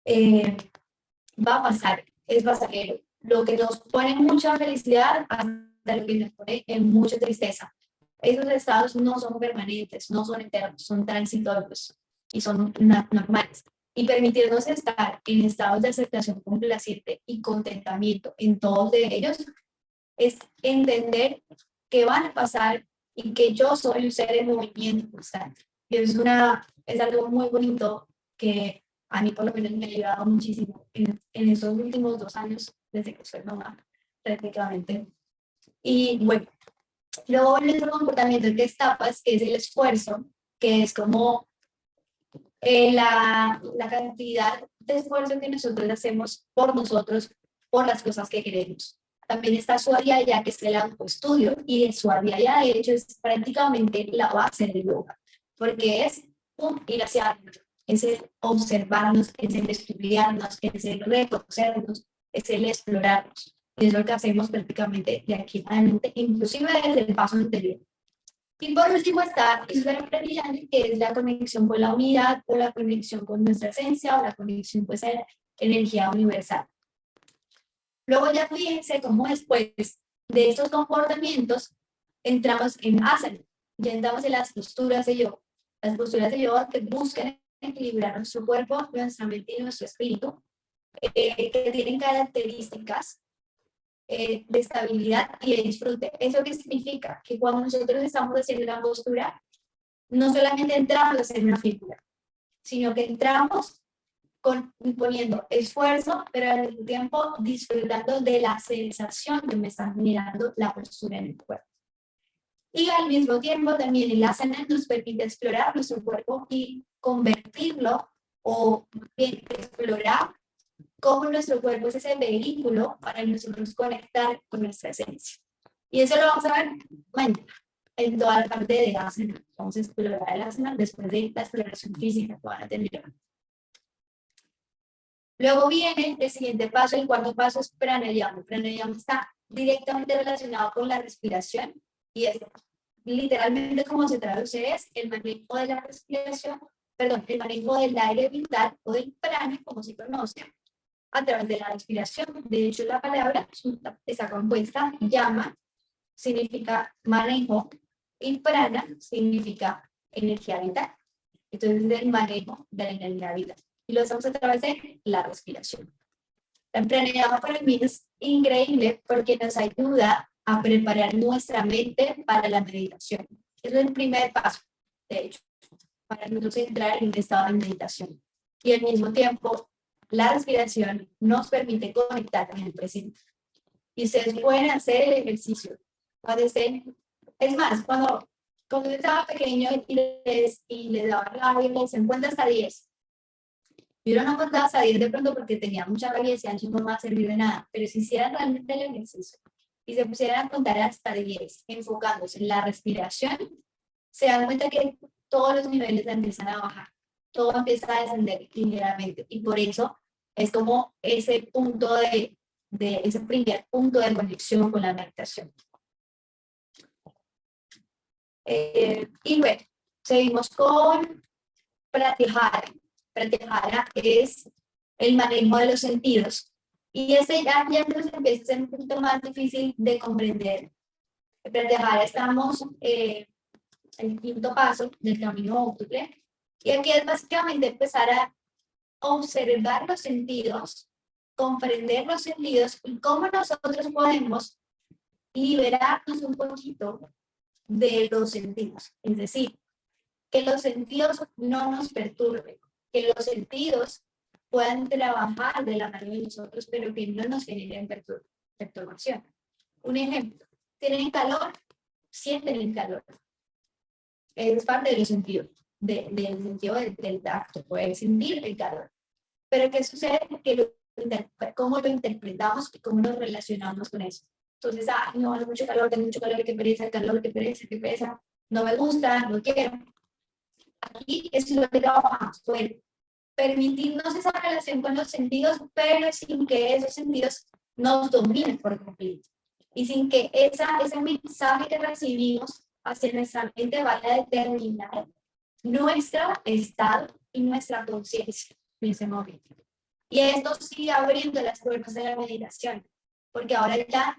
va a pasar, es pasajero. Lo que nos pone mucha felicidad hasta lo que nos pone en mucha tristeza. Esos estados no son permanentes, no son eternos, son transitorios y son normales. Y permitirnos estar en estados de aceptación complaciente y contentamiento en todos de ellos es entender que van a pasar y que yo soy un ser en movimiento constante. Y es algo muy bonito que a mí por lo menos me ha ayudado muchísimo en estos últimos 2 años desde que soy mamá, prácticamente. Y bueno, luego en otro comportamiento que es tapas, que es el esfuerzo, que es como la cantidad de esfuerzo que nosotros hacemos por nosotros, por las cosas que queremos. También está su diaria, que es el autoestudio, y el su diaria, de hecho, es prácticamente la base del yoga, porque es un ir hacia adentro, es el observarnos, es el estudiarnos, es el reconocernos, es el explorarnos. Y es lo que hacemos prácticamente de aquí adelante, inclusive desde el paso anterior. Y por último está súper brillante, que es la conexión con la unidad, o la conexión con nuestra esencia, o la conexión pues a la energía universal. Luego ya fíjense cómo después de estos comportamientos entramos en asana, ya entramos en las posturas de yoga. Las posturas de yoga que buscan equilibrar nuestro cuerpo, nuestra mente y nuestro espíritu, que tienen características de estabilidad y de disfrute. ¿Eso qué significa? Que cuando nosotros estamos haciendo una postura, no solamente entramos a hacer una figura, sino que entramos poniendo esfuerzo, pero al mismo tiempo disfrutando de la sensación que me está generando la postura en el cuerpo. Y al mismo tiempo también el asana nos permite explorar nuestro cuerpo y convertirlo, o bien explorar cómo nuestro cuerpo es ese vehículo para nosotros conectar con nuestra esencia. Y eso lo vamos a ver mañana, en toda la parte de asana. Vamos a explorar el asana después de la exploración física que van a tener. Luego viene el siguiente paso, el cuarto paso es pranayama. Pranayama está directamente relacionado con la respiración y es literalmente como se traduce es el manejo de la respiración, perdón, el manejo del aire vital o del prana, como se conoce, a través de la respiración. De hecho, la palabra está compuesta, llama significa manejo y prana significa energía vital. Entonces, el manejo de la energía vital. Y lo hacemos a través de la respiración. La pranayama para mí es increíble porque nos ayuda a preparar nuestra mente para la meditación. Eso es el primer paso, de hecho, para nosotros entrar en un estado de meditación. Y al mismo tiempo, la respiración nos permite conectar con el presente. Y ustedes pueden hacer el ejercicio. Cuando estén, es más, cuando yo estaba pequeño y les daba rabia y les cuenta hasta 10. Yo no contaba hasta 10 de pronto porque tenía mucha rabia y decía, no me va a servir de nada. Pero si hicieran realmente el ejercicio y se pusieran a contar hasta 10, enfocándose en la respiración, se dan cuenta que todos los niveles empiezan a bajar. Todo empieza a descender ligeramente. Y por eso es como ese punto ese primer punto de conexión con la meditación. Y bueno, seguimos con Pratyahara. Pratyahara es el manejo de los sentidos. Y ese ya nos empieza a ser un poquito más difícil de comprender. En Pratyahara estamos en el quinto paso del camino óptuple. Y aquí es básicamente empezar a observar los sentidos, comprender los sentidos y cómo nosotros podemos liberarnos un poquito de los sentidos. Es decir, que los sentidos no nos perturben, que los sentidos puedan trabajar de la mano de nosotros, pero que no nos generen perturbación. Un ejemplo, tienen calor, sienten el calor. Es parte de los sentidos, del sentido del tacto, poder sentir el calor. Pero ¿qué sucede? Que cómo lo interpretamos y cómo nos relacionamos con eso. Entonces, no, hace mucho calor, tengo mucho calor, qué pereza, calor, qué pereza, qué pereza, no me gusta, no quiero. Aquí es lo que trabajamos, pues, permitirnos esa relación con los sentidos, pero sin que esos sentidos nos dominen por completo. Y sin que ese mensaje que recibimos hacia nuestra mente vaya a determinar nuestro estado y nuestra conciencia en ese momento. Y esto sigue abriendo las puertas de la meditación, porque ahora ya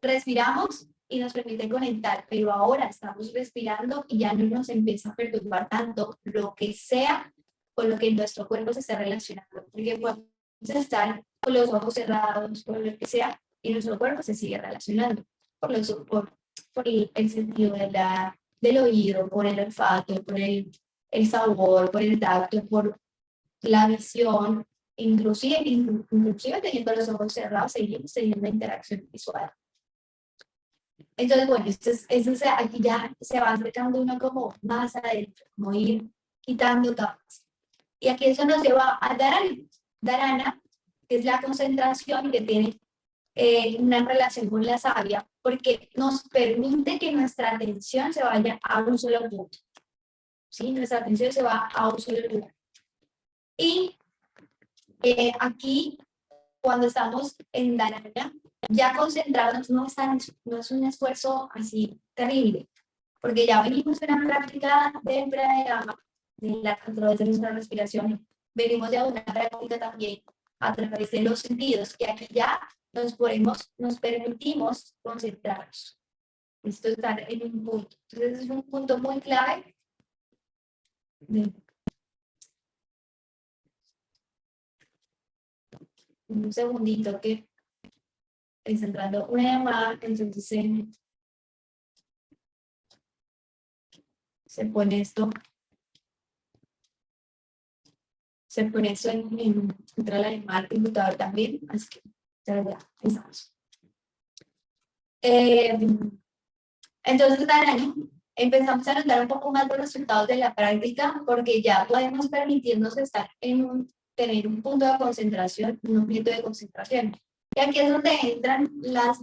respiramos y nos permite conectar, pero ahora estamos respirando y ya no nos empieza a perturbar tanto lo que sea con lo que nuestro cuerpo se está relacionando, porque podemos estar con los ojos cerrados, con lo que sea, y nuestro cuerpo se sigue relacionando por el sentido del oído, por el olfato, por el sabor, por el tacto, por la visión, inclusive teniendo los ojos cerrados, seguimos teniendo interacción visual. Entonces, bueno, aquí ya se va acercando uno como más adentro, como ir quitando capas. Y aquí eso nos lleva a Dharana. Dharana, que es la concentración que tiene una relación con la savia, porque nos permite que nuestra atención se vaya a un solo punto. ¿Sí? Nuestra atención se va a un solo lugar. Y aquí, cuando estamos en Dharana, ya concentrarnos no es un esfuerzo así terrible, porque ya venimos de una práctica del pranayama, a través de nuestra respiración, venimos de una práctica también a través de los sentidos, que aquí ya nos permitimos concentrarnos. Esto está en un punto. Entonces es un punto muy clave. Un segundito que está entrando una llamada, entonces se pone esto, entra la llamada al computador también, así que ya, ahí estamos. Entonces, Dani, empezamos a notar un poco más los resultados de la práctica porque ya podemos permitirnos estar tener un punto de concentración, un objeto de concentración. Y aquí es donde entran las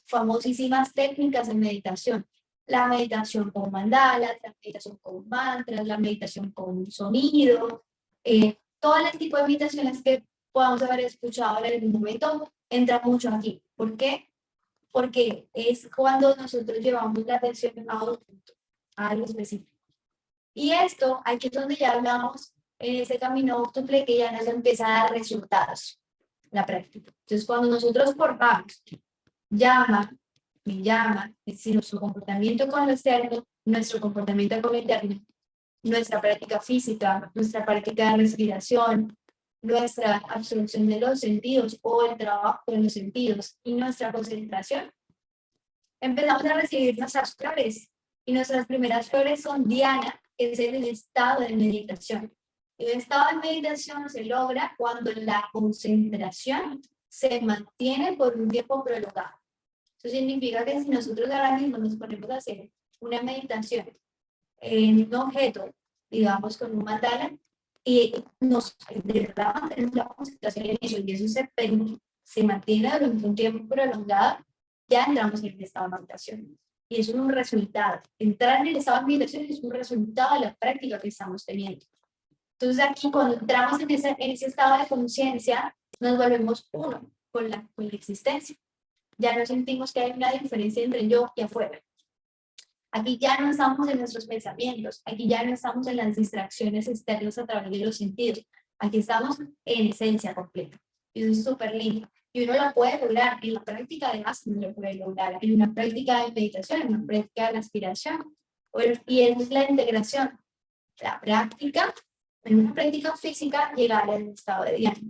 famosísimas técnicas de meditación. La meditación con mandalas, la meditación con mantras, la meditación con sonido, todo el tipo de meditaciones que podamos haber escuchado en algún momento, entra mucho aquí. ¿Por qué? Porque es cuando nosotros llevamos la atención a otro punto, a algo específico. Y esto, aquí es donde ya hablamos en ese camino óptuple que ya nos empieza a dar resultados, la práctica. Entonces, cuando nosotros portamos llama, me llama, es decir, nuestro comportamiento con lo externo, nuestro comportamiento con lo interno, nuestra práctica física, nuestra práctica de respiración, nuestra absorción de los sentidos o el trabajo con los sentidos y nuestra concentración, empezamos a recibir nuestras flores. Y nuestras primeras flores son Diana, que es el estado de meditación. El estado de meditación se logra cuando la concentración se mantiene por un tiempo prolongado. Eso significa que si nosotros ahora mismo nos ponemos a hacer una meditación en un objeto, digamos con un mandala, y nos de verdad mantenemos la concentración en eso, y eso se mantiene durante un tiempo prolongado, ya entramos en el estado de meditación. Y eso es un resultado. Entrar en el estado de meditación es un resultado de la práctica que estamos teniendo. Entonces aquí cuando entramos en ese estado de conciencia, nos volvemos uno con la existencia. Ya no sentimos que hay una diferencia entre yo y afuera. Aquí ya no estamos en nuestros pensamientos, aquí ya no estamos en las distracciones externas a través de los sentidos, aquí estamos en esencia completa. Y eso es súper lindo. Y uno lo puede lograr, en la práctica además uno lo puede lograr, en una práctica de meditación, en una práctica de la aspiración. Y es la integración, la práctica, en una práctica física, llegar al estado de diana,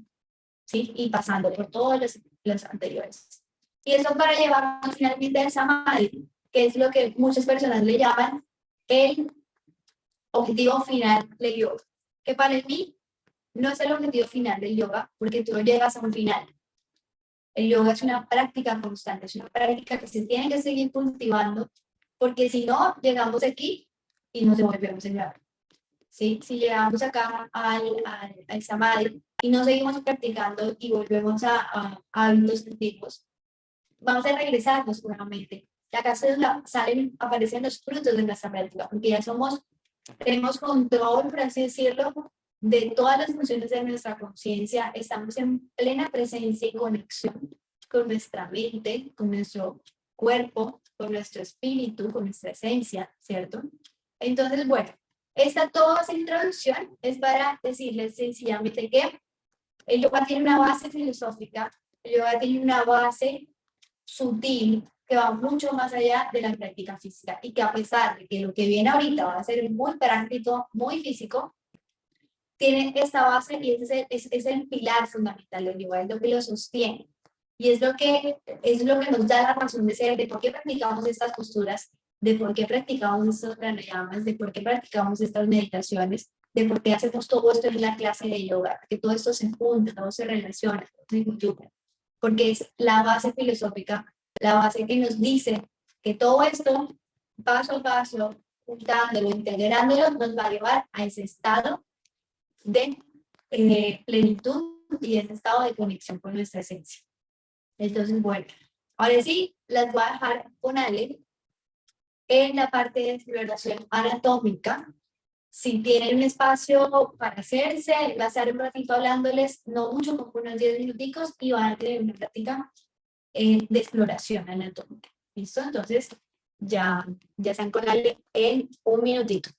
¿sí? Y pasando por todos los anteriores. Y eso para llevarnos finalmente al samadhi, que es lo que muchas personas le llaman el objetivo final del yoga. Que para mí no es el objetivo final del yoga, porque tú no llegas a un final. El yoga es una práctica constante, es una práctica que se tiene que seguir cultivando, porque si no, llegamos aquí y nos devolvemos en la. ¿Sí? Si llegamos acá al samadhi y no seguimos practicando y volvemos a hábitos antiguos, vamos a regresarnos nuevamente. Y acá aparecen los frutos de nuestra práctica, porque ya tenemos control, por así decirlo, de todas las funciones de nuestra conciencia, estamos en plena presencia y conexión con nuestra mente, con nuestro cuerpo, con nuestro espíritu, con nuestra esencia, ¿cierto? Entonces, bueno, toda esa introducción es para decirles sencillamente que el yoga tiene una base filosófica, el yoga tiene una base sutil que va mucho más allá de la práctica física y que a pesar de que lo que viene ahorita va a ser muy práctico, muy físico, tiene esta base y es el pilar fundamental del yoga, es lo que lo sostiene y es lo que nos da la razón de ser, de por qué practicamos estas posturas, de por qué practicamos estos pranayamas, de por qué practicamos estas meditaciones, de por qué hacemos todo esto en la clase de yoga, que todo esto se junta, todo se relaciona, todo se conjuga, porque es la base filosófica, la base que nos dice que todo esto, paso a paso, juntándolo, integrándolo, nos va a llevar a ese estado de plenitud y ese estado de conexión con nuestra esencia. Entonces, bueno, ahora sí, las voy a dejar con Ale en la parte de exploración anatómica. Si tienen un espacio para hacerse, va a estar un ratito hablándoles, no mucho, como unos 10 minuticos, y van a tener una práctica de exploración anatómica. ¿Listo? Entonces, ya están con Ale en un minutito.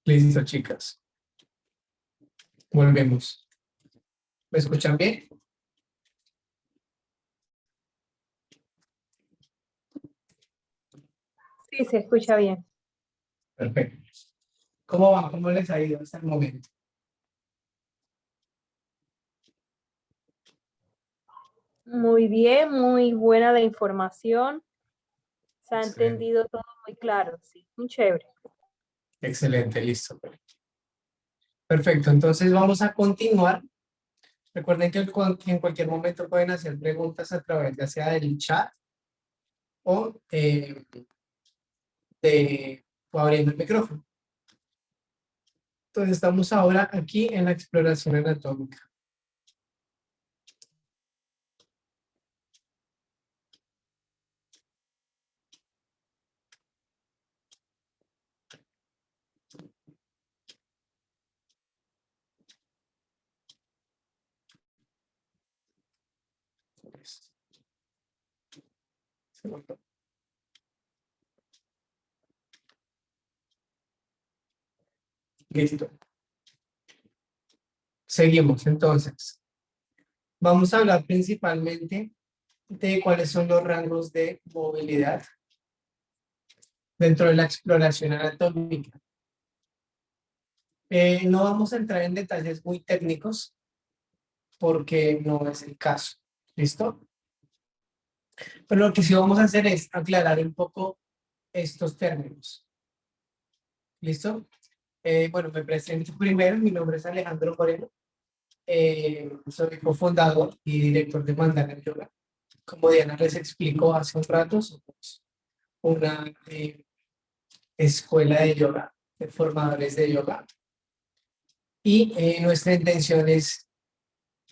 Listo, chicas. Volvemos. ¿Me escuchan bien? Sí, se escucha bien. Perfecto. ¿Cómo va? ¿Cómo les ha ido hasta el momento? Muy bien, muy buena la información. Se ha Excelente. entendido todo muy claro, sí, muy chévere. Excelente, listo. Perfecto, entonces vamos a continuar. Recuerden que en cualquier momento pueden hacer preguntas a través ya sea del chat o, o abriendo el micrófono. Entonces estamos ahora aquí en la exploración anatómica. Segundo. Listo. Seguimos entonces. Vamos a hablar principalmente de cuáles son los rangos de movilidad dentro de la exploración anatómica. No vamos a entrar en detalles muy técnicos porque no es el caso. ¿Listo? Pero lo que sí vamos a hacer es aclarar un poco estos términos. ¿Listo? Bueno, me presento primero. Mi nombre es Alejandro Moreno. Soy cofundador y director de Mandala Yoga. Como Diana les explicó hace un rato, somos una escuela de yoga, de formadores de yoga. Y nuestra intención es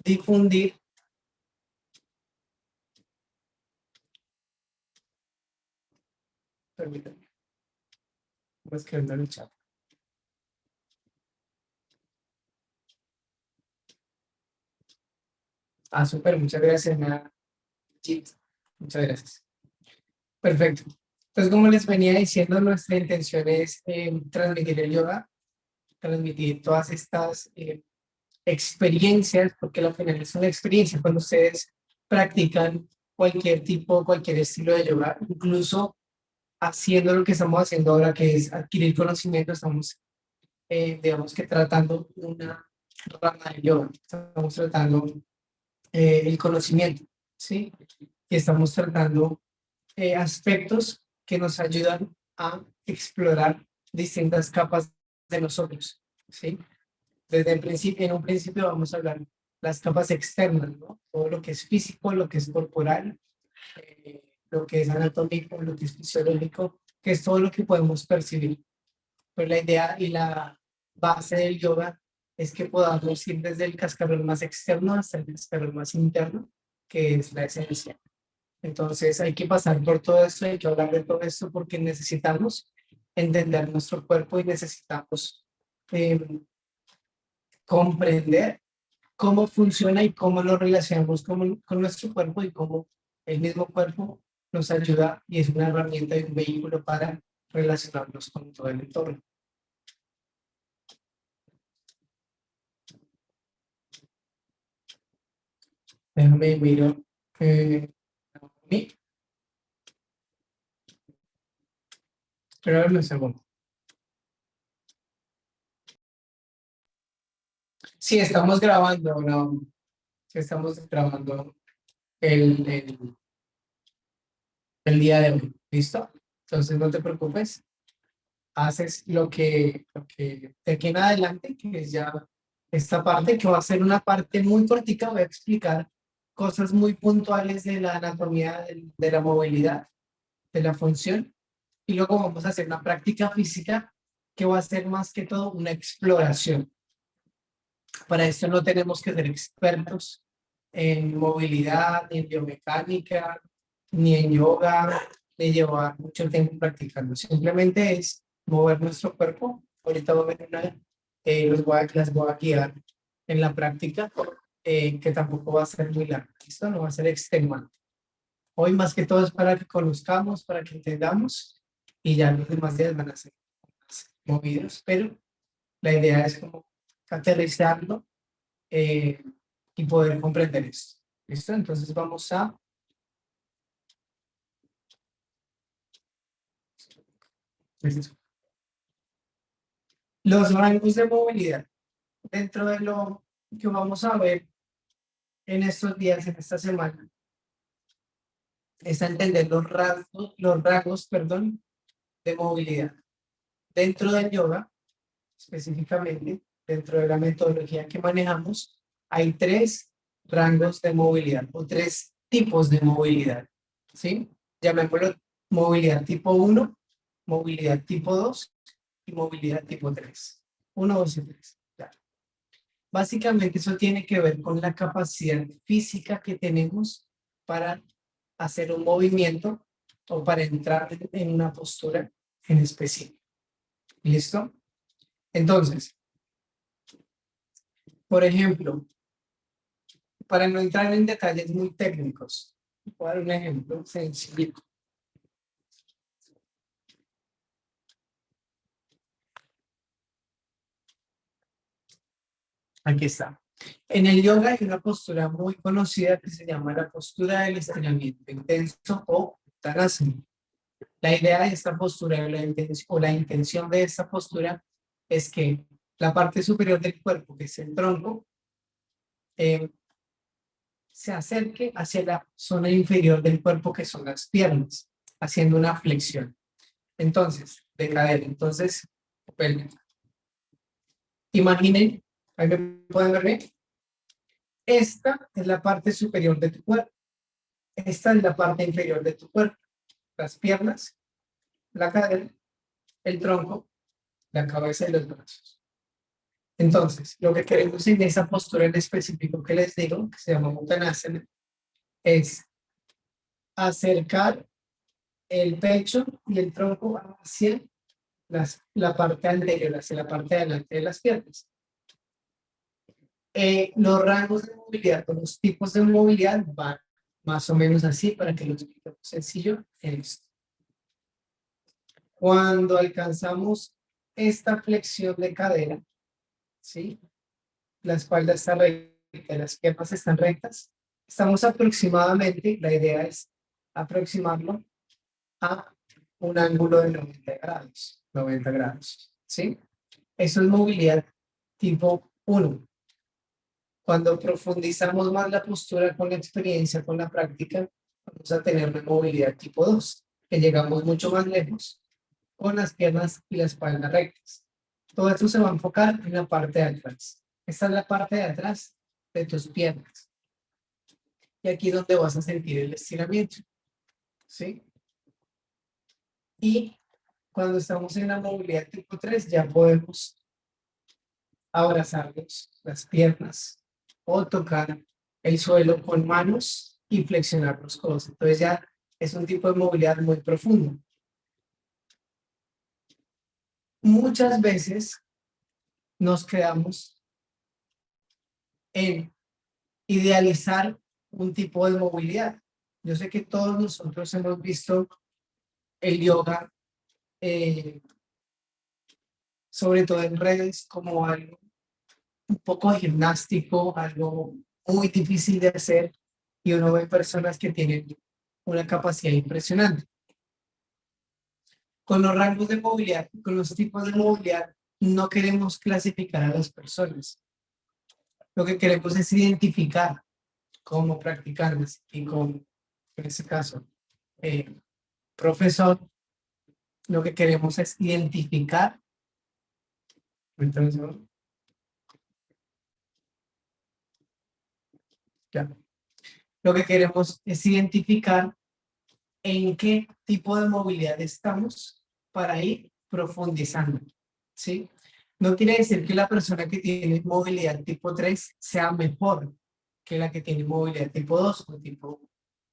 difundir permítanme, voy escribiendo en el chat. Ah, súper, muchas gracias, Jit. Muchas gracias. Perfecto. Entonces, como les venía diciendo, nuestra intención es transmitir el yoga, transmitir todas estas experiencias, porque al final es una experiencia cuando ustedes practican cualquier tipo, cualquier estilo de yoga, incluso haciendo lo que estamos haciendo ahora, que es adquirir conocimiento, estamos, digamos que tratando una rama de yoga, estamos tratando el conocimiento, ¿sí? Y estamos tratando aspectos que nos ayudan a explorar distintas capas de nosotros, ¿sí? Desde el principio, en un principio vamos a hablar las capas externas, ¿no? Todo lo que es físico, lo que es corporal, lo que es anatómico, lo que es fisiológico, que es todo lo que podemos percibir. Pues la idea y la base del yoga es que podamos ir desde el cascarón más externo hasta el cascarón más interno, que es la esencia. Entonces hay que pasar por todo esto, hay que hablar de todo esto porque necesitamos entender nuestro cuerpo y necesitamos comprender cómo funciona y cómo lo relacionamos con nuestro cuerpo y cómo el mismo cuerpo nos ayuda y es una herramienta y un vehículo para relacionarnos con todo el entorno. Déjame miro. Pero un segundo. Sí, estamos grabando, ¿no? Sí, estamos grabando el día de hoy. ¿Listo? Entonces no te preocupes. Haces lo que de aquí en adelante, que es ya esta parte, que va a ser una parte muy cortica. Voy a explicar cosas muy puntuales de la anatomía, de la movilidad, de la función. Y luego vamos a hacer una práctica física que va a ser más que todo una exploración. Para esto no tenemos que ser expertos en movilidad, ni en biomecánica, ni en yoga, ni llevar mucho tiempo practicando. Simplemente es mover nuestro cuerpo. Ahorita voy a ver las voy a guiar en la práctica, que tampoco va a ser muy larga. Esto no va a ser extenuante. Hoy más que todo es para que conozcamos, para que entendamos, y ya los demás días van a ser más movidos, pero La idea es como aterrizarlo y poder comprender esto. ¿Listo? Entonces vamos a... Los rangos de movilidad. Dentro de lo que vamos a ver en estos días, en esta semana, es a entender los rangos, perdón, de movilidad. Dentro del yoga, específicamente, dentro de la metodología que manejamos, hay 3 rangos de movilidad o 3 tipos de movilidad, ¿sí? Llamémoslo movilidad tipo 1, movilidad tipo 2 y movilidad tipo 3. 1, 2 y 3. Claro. Básicamente eso tiene que ver con la capacidad física que tenemos para hacer un movimiento o para entrar en una postura en específico. ¿Listo? Entonces, por ejemplo, para no entrar en detalles muy técnicos, voy a dar un ejemplo sencillo. Aquí está. En el yoga hay una postura muy conocida que se llama la postura del estiramiento intenso o Uttanasana. La idea de esta postura o la intención de esta postura es que la parte superior del cuerpo, que es el tronco, se acerque hacia la zona inferior del cuerpo, que son las piernas, haciendo una flexión. Entonces, de cadera. Entonces, imaginen, ahí me pueden ver bien. Esta es la parte superior de tu cuerpo. Esta es la parte inferior de tu cuerpo. Las piernas, la cadera, el tronco, la cabeza y los brazos. Entonces, lo que queremos en esa postura en específico que les digo, que se llama Uttanasana, es acercar el pecho y el tronco hacia la parte anterior, hacia la parte de adelante de las piernas. Los rangos de movilidad, los tipos de movilidad van más o menos así, para que lo expliquemos sencillo. Cuando alcanzamos esta flexión de cadera, ¿sí? La espalda está recta, las piernas están rectas. Estamos aproximadamente, la idea es aproximarlo a un ángulo de 90 grados. 90 grados, ¿sí? Eso es movilidad tipo 1. Cuando profundizamos más la postura con la experiencia, con la práctica, vamos a tener una movilidad tipo 2, que llegamos mucho más lejos con las piernas y la espalda rectas. Todo esto se va a enfocar en la parte de atrás. Esta es la parte de atrás de tus piernas. Y aquí es donde vas a sentir el estiramiento. ¿Sí? Y cuando estamos en la movilidad tipo 3, ya podemos abrazarnos las piernas o tocar el suelo con manos y flexionar los codos. Entonces ya es un tipo de movilidad muy profundo. Muchas veces nos quedamos en idealizar un tipo de movilidad. Yo sé que todos nosotros hemos visto el yoga, sobre todo en redes, como algo un poco gimnástico, algo muy difícil de hacer, y uno ve personas que tienen una capacidad impresionante. Con los rangos de movilidad, con los tipos de movilidad, no queremos clasificar a las personas. Lo que queremos es identificar como practicantes y como, en este caso, profesor, lo que queremos es identificar. Entonces, ya. Lo que queremos es identificar en qué tipo de movilidad estamos para ir profundizando, ¿sí? No quiere decir que la persona que tiene movilidad tipo 3 sea mejor que la que tiene movilidad tipo 2 o tipo...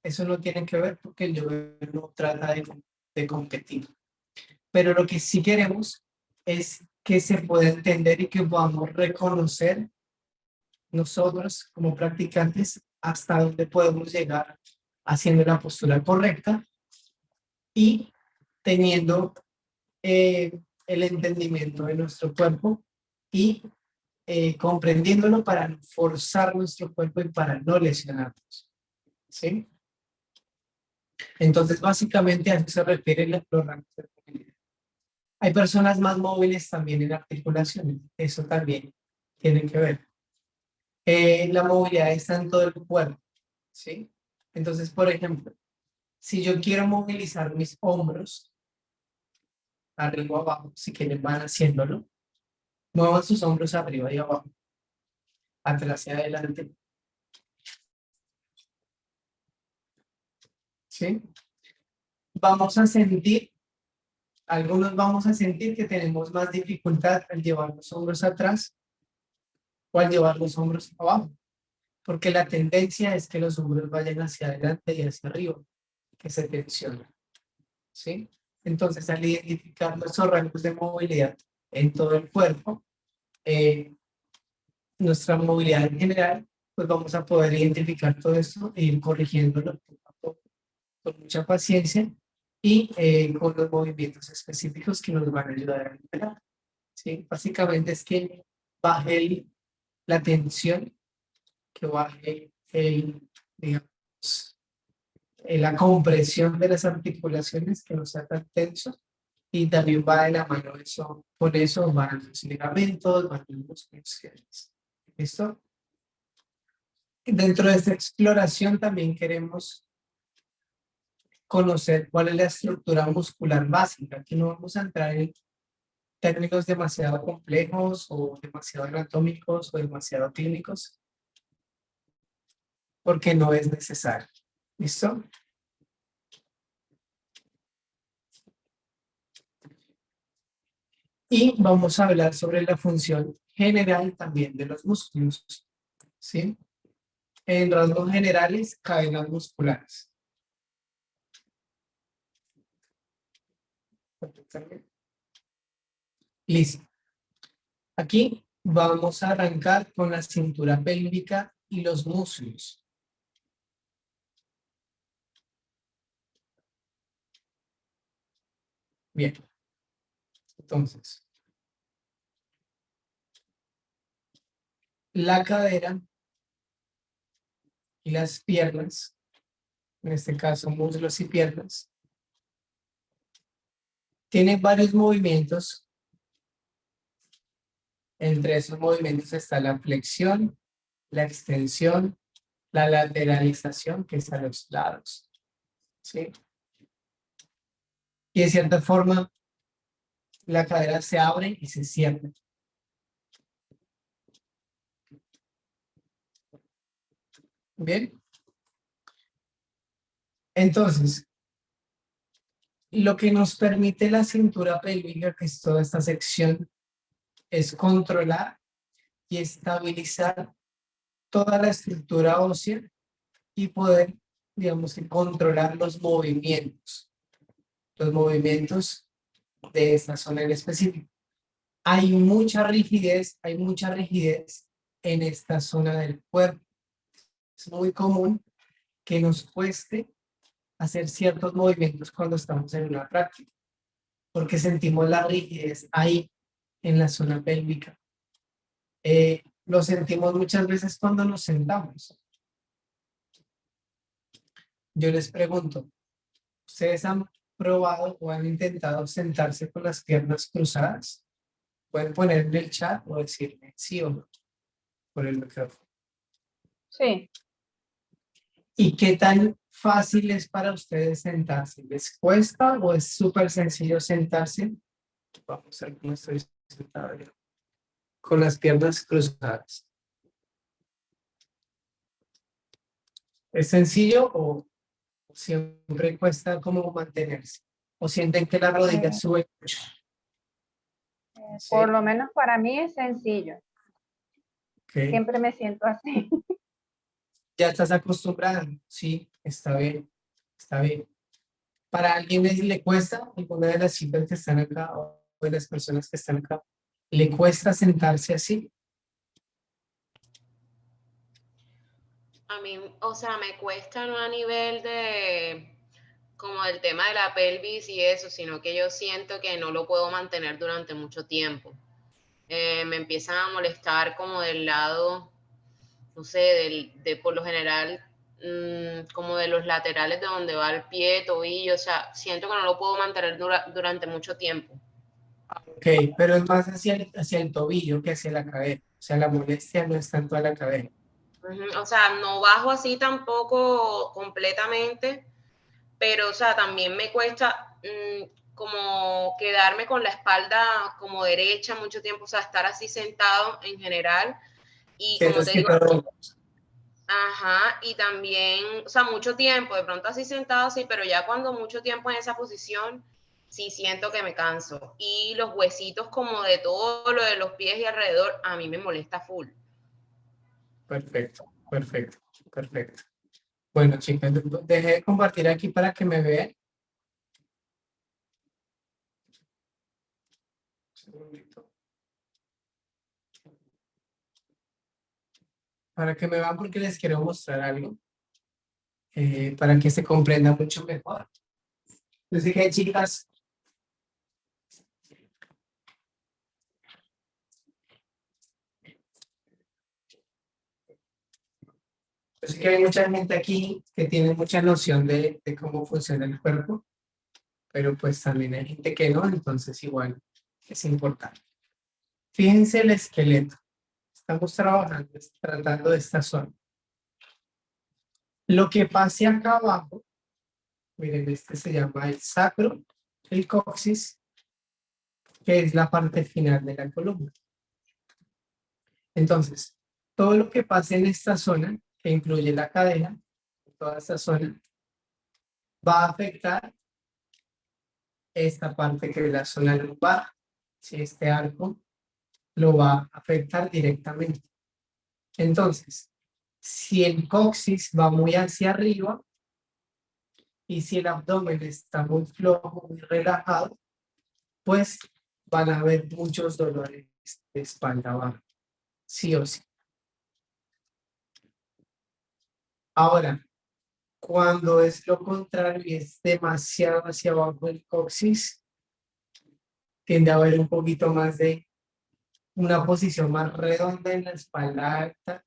Eso no tiene que ver, porque el yoga no trata de competir. Pero lo que sí queremos es que se pueda entender y que podamos reconocer nosotros como practicantes hasta dónde podemos llegar haciendo la postura correcta y teniendo el entendimiento de nuestro cuerpo y comprendiéndolo para no forzar nuestro cuerpo y para no lesionarnos. ¿Sí? Entonces, básicamente a eso se refiere los rangos de movilidad. Hay personas más móviles también en articulaciones, eso también tiene que ver. La movilidad está en todo el cuerpo, ¿sí? Entonces, por ejemplo, si yo quiero movilizar mis hombros, arriba o abajo, si quieren van haciéndolo, muevan sus hombros arriba y abajo, atrás y adelante, ¿sí? Vamos a sentir, algunos vamos a sentir que tenemos más dificultad al llevar los hombros atrás o al llevar los hombros abajo, porque la tendencia es que los hombros vayan hacia adelante y hacia arriba, que se tensionan, ¿sí? Entonces, al identificar nuestros rangos de movilidad en todo el cuerpo, nuestra movilidad en general, pues vamos a poder identificar todo esto e ir corrigiéndolo poco a poco, con mucha paciencia y con los movimientos específicos que nos van a ayudar a liberar, ¿sí? Básicamente es que baje la tensión, que baje digamos, la compresión de las articulaciones, que no sea tan tenso, y también va de la mano eso, con eso van los ligamentos, van los músculos. ¿Listo? Dentro de esta exploración también queremos conocer cuál es la estructura muscular básica. Aquí no vamos a entrar en términos demasiado complejos o demasiado anatómicos o demasiado clínicos, porque no es necesario. ¿Listo? Y vamos a hablar sobre la función general también de los músculos, ¿sí? En rasgos generales, cadenas musculares. Listo. Aquí vamos a arrancar con la cintura pélvica y los músculos. Bien. Entonces, la cadera y las piernas, en este caso muslos y piernas, tienen varios movimientos. Entre esos movimientos está la flexión, la extensión, la lateralización, que es a los lados, ¿sí? Y de cierta forma, la cadera se abre y se cierra. Bien. Entonces, lo que nos permite la cintura pélvica, que es toda esta sección, es controlar y estabilizar toda la estructura ósea y poder, digamos, que controlar los movimientos de esta zona en específico. Hay mucha rigidez en esta zona del cuerpo. Es muy común que nos cueste hacer ciertos movimientos cuando estamos en una práctica, porque sentimos la rigidez ahí en la zona pélvica. Lo sentimos muchas veces cuando nos sentamos. Yo les pregunto, ¿ustedes han probado o han intentado sentarse con las piernas cruzadas? Pueden poner en el chat o decirme sí o no por el micrófono. Sí. ¿Y qué tan fácil es para ustedes sentarse? ¿Les cuesta o es súper sencillo sentarse? Vamos a ver cómo estoy sentado yo. Con las piernas cruzadas. ¿Es sencillo o siempre cuesta como mantenerse? ¿O sienten que la rodilla sube mucho? Sí. Por lo menos para mí es sencillo. Okay. Siempre me siento así. Ya estás acostumbrada, sí, está bien, está bien. ¿Para alguien le cuesta, alguna de las chicas que están acá o de las personas que están acá, le cuesta sentarse así? A mí, o sea, me cuesta no a nivel de como el tema de la pelvis y eso, sino que yo siento que no lo puedo mantener durante mucho tiempo. me empiezan a molestar como del lado, no sé, de por lo general, como de los laterales de donde va el pie, tobillo, o sea, siento que no lo puedo mantener durante mucho tiempo. Ok, pero es más hacia el tobillo que hacia la cadera. O sea, la molestia no es tanto a la cadera. O sea, no bajo así tampoco completamente, pero, o sea, también me cuesta como quedarme con la espalda como derecha mucho tiempo, o sea, estar así sentado en general. Y como Sientes te que digo, todo, ajá, y también, o sea, mucho tiempo, de pronto así sentado así, pero ya cuando mucho tiempo en esa posición, sí siento que me canso. Y los huesitos como de todo lo de los pies y alrededor, a mí me molesta full. perfecto, perfecto, perfecto. Bueno, chicas, dejé de compartir aquí para que me vean. Un segundito. Para que me vean porque les quiero mostrar algo, para que se comprenda mucho mejor. Así que, chicas, yo sé que hay mucha gente aquí que tiene mucha noción de cómo funciona el cuerpo, pero pues también hay gente que no, entonces igual es importante. Fíjense el esqueleto. Estamos tratando de esta zona. Lo que pase acá abajo, miren, este se llama el sacro, el coxis, que es la parte final de la columna. Entonces, todo lo que pase en esta zona, que incluye la cadera, toda esta zona, va a afectar esta parte que es la zona lumbar. Si este arco lo va a afectar directamente. Entonces, si el coxis va muy hacia arriba y si el abdomen está muy flojo, muy relajado, pues van a haber muchos dolores de espalda baja, sí o sí. Ahora, cuando es lo contrario y es demasiado hacia abajo el coxis, tiende a haber un poquito más de una posición más redonda en la espalda alta.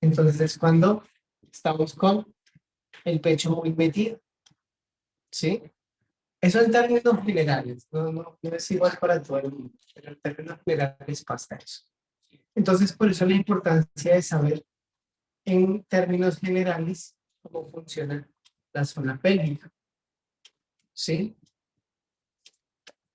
Entonces es cuando estamos con el pecho muy metido, ¿sí? Eso en términos generales, no es igual para todo el mundo, pero en términos generales pasa eso. Entonces, por eso la importancia de saber en términos generales cómo funciona la zona pélvica, ¿sí?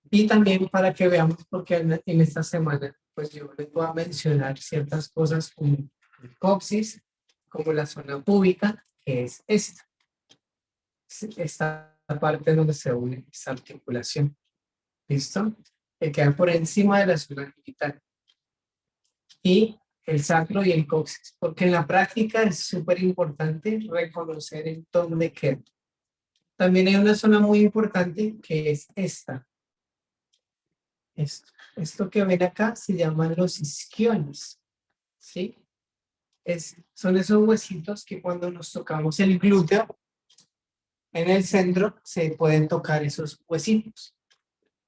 Y también para que veamos, porque en esta semana, pues yo les voy a mencionar ciertas cosas como el coxis, como la zona púbica, que es esta parte donde se une esta articulación, ¿listo? Que queda por encima de la zona genital. Y el sacro y el coxis, porque en la práctica es súper importante reconocer en dónde queda. También hay una zona muy importante que es esta. Esto que ven acá se llaman los isquiones, ¿sí? Son esos huesitos que cuando nos tocamos el glúteo, en el centro se pueden tocar esos huesitos.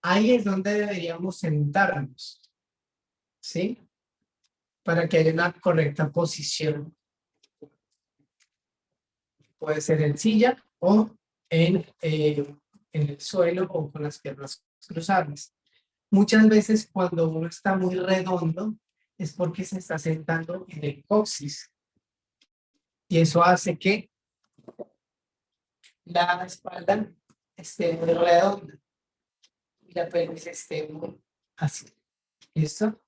Ahí es donde deberíamos sentarnos, ¿sí? Para que haya una correcta posición. Puede ser en silla o en el suelo o con las piernas cruzadas. Muchas veces cuando uno está muy redondo es porque se está sentando en el coxis. Y eso hace que la espalda esté muy redonda y la pelvis esté muy así. ¿Listo?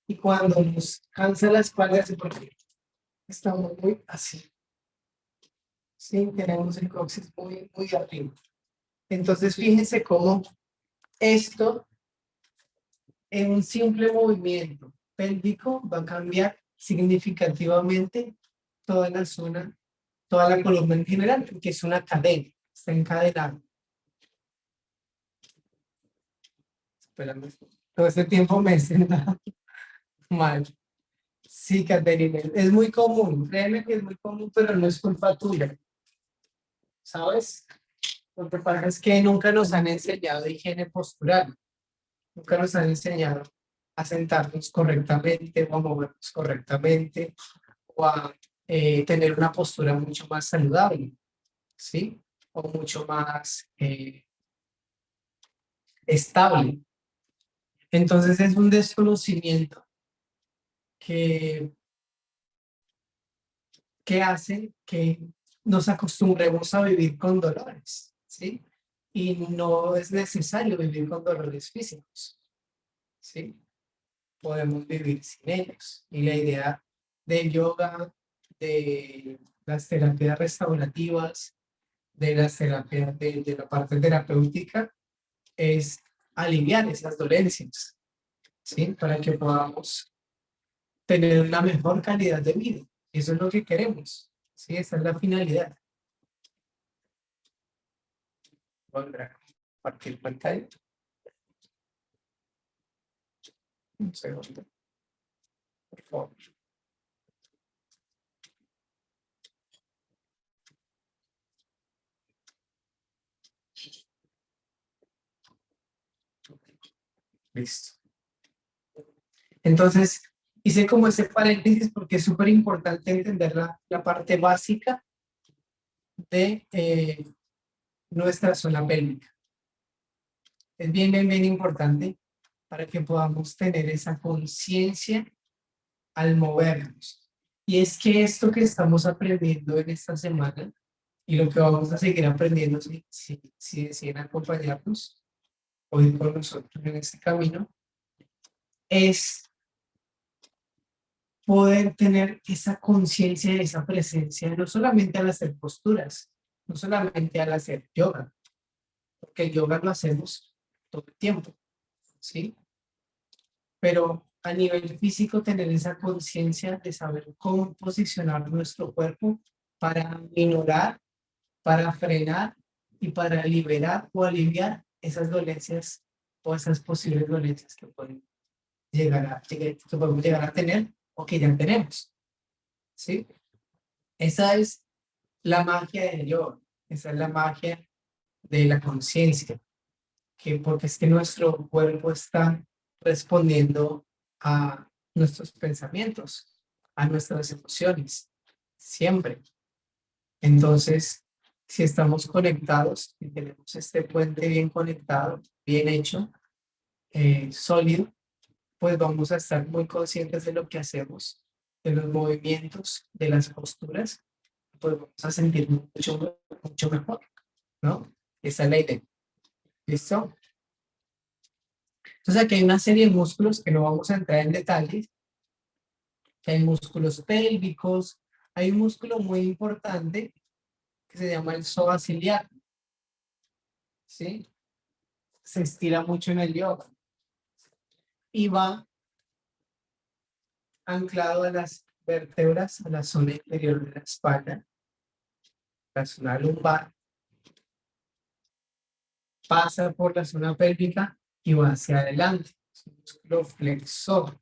Y cuando nos cansa la espalda es porque estamos muy así. Sí, tenemos el coxis muy, muy arriba. Entonces, fíjense cómo esto, en un simple movimiento pélvico, va a cambiar significativamente toda la zona, toda la columna en general, porque es una cadena, está encadenada. Espérame, todo este tiempo me he sentado mal. Sí, Caterina, es muy común, créeme que es muy común, pero no es culpa tuya. ¿Sabes? Lo que pasa es que nunca nos han enseñado higiene postural. Nunca nos han enseñado a sentarnos correctamente o a movernos correctamente o a tener una postura mucho más saludable, ¿sí? O mucho más estable. Entonces es un desconocimiento que hace que nos acostumbremos a vivir con dolores, ¿sí? Y no es necesario vivir con dolores físicos, ¿sí? Podemos vivir sin ellos. Y la idea del yoga, de las terapias restaurativas, de las terapias de la parte terapéutica, es aliviar esas dolencias, ¿sí? Para que podamos tener una mejor calidad de vida. Eso es lo que queremos, ¿sí? Esa es la finalidad. Volver a compartir pantalla. Un segundo. Por favor. Listo. Entonces, hice como ese paréntesis porque es súper importante entender la parte básica de nuestra zona pélvica. Es bien, bien, bien importante para que podamos tener esa conciencia al movernos. Y es que esto que estamos aprendiendo en esta semana y lo que vamos a seguir aprendiendo si deciden acompañarnos hoy con nosotros en este camino, es poder tener esa conciencia y esa presencia, no solamente al hacer posturas, no solamente al hacer yoga, porque el yoga lo hacemos todo el tiempo, ¿sí? Pero a nivel físico tener esa conciencia de saber cómo posicionar nuestro cuerpo para minorar, para frenar y para liberar o aliviar esas dolencias o esas posibles dolencias que pueden que podemos llegar a tener o que ya tenemos, ¿sí? Esa es la magia del yoga, esa es la magia de la conciencia, porque es que nuestro cuerpo está respondiendo a nuestros pensamientos, a nuestras emociones, siempre. Entonces, si estamos conectados y tenemos este puente bien conectado, bien hecho, sólido, pues vamos a estar muy conscientes de lo que hacemos, de los movimientos, de las posturas, pues vamos a sentir mucho mejor, ¿no? Esa es la idea. ¿Listo? Entonces aquí hay una serie de músculos que no vamos a entrar en detalles, que hay músculos pélvicos, hay un músculo muy importante que se llama el psoas ciliaco, ¿sí? Se estira mucho en el yoga y va anclado a las vértebras, a la zona inferior de la espalda, la zona lumbar, pasa por la zona pélvica y va hacia adelante. Es un músculo flexor.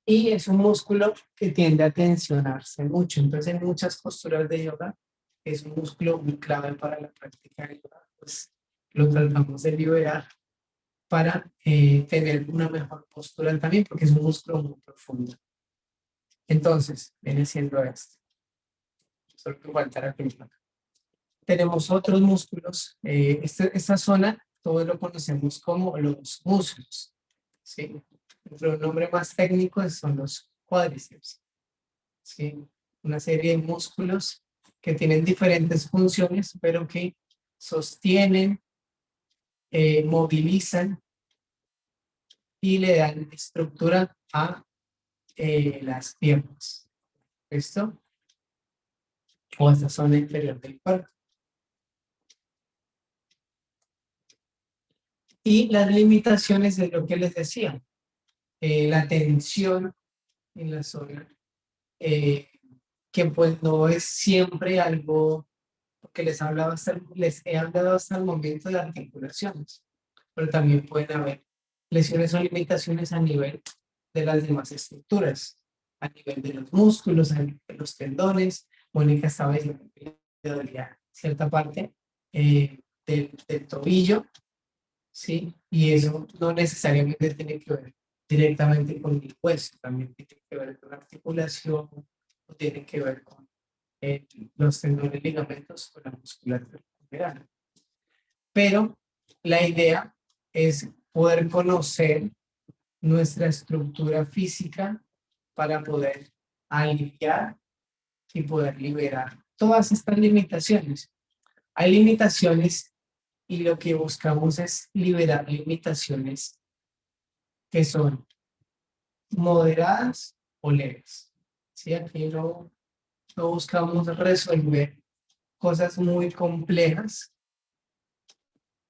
Y es un músculo que tiende a tensionarse mucho. Entonces, en muchas posturas de yoga, es un músculo muy clave para la práctica de yoga. Pues lo tratamos de liberar para tener una mejor postura también, porque es un músculo muy profundo. Entonces, viene siendo esto. Solo que faltará aquí. Tenemos otros músculos. Esta zona, todos lo conocemos como los músculos, ¿sí? Nuestro nombre más técnico son los cuádriceps, ¿sí? Una serie de músculos que tienen diferentes funciones, pero que sostienen, movilizan y le dan estructura a las piernas. ¿Listo? O a esta zona inferior del cuerpo. Y las limitaciones de lo que les decía, la tensión en la zona, que pues no es siempre algo, porque les he hablado hasta el momento de articulaciones, pero también pueden haber lesiones o limitaciones a nivel de las demás estructuras, a nivel de los músculos, a nivel de los tendones. Mónica estaba diciendo que le dolía cierta parte del tobillo, ¿sí? Y eso no necesariamente tiene que ver directamente con el hueso, también tiene que ver con la articulación, o tiene que ver con eh, los tendones, ligamentos o la musculatura en general. Pero la idea es poder conocer nuestra estructura física para poder aliviar y poder liberar todas estas limitaciones. Hay limitaciones y lo que buscamos es liberar limitaciones que son moderadas o leves. ¿Sí? Aquí no buscamos resolver cosas muy complejas,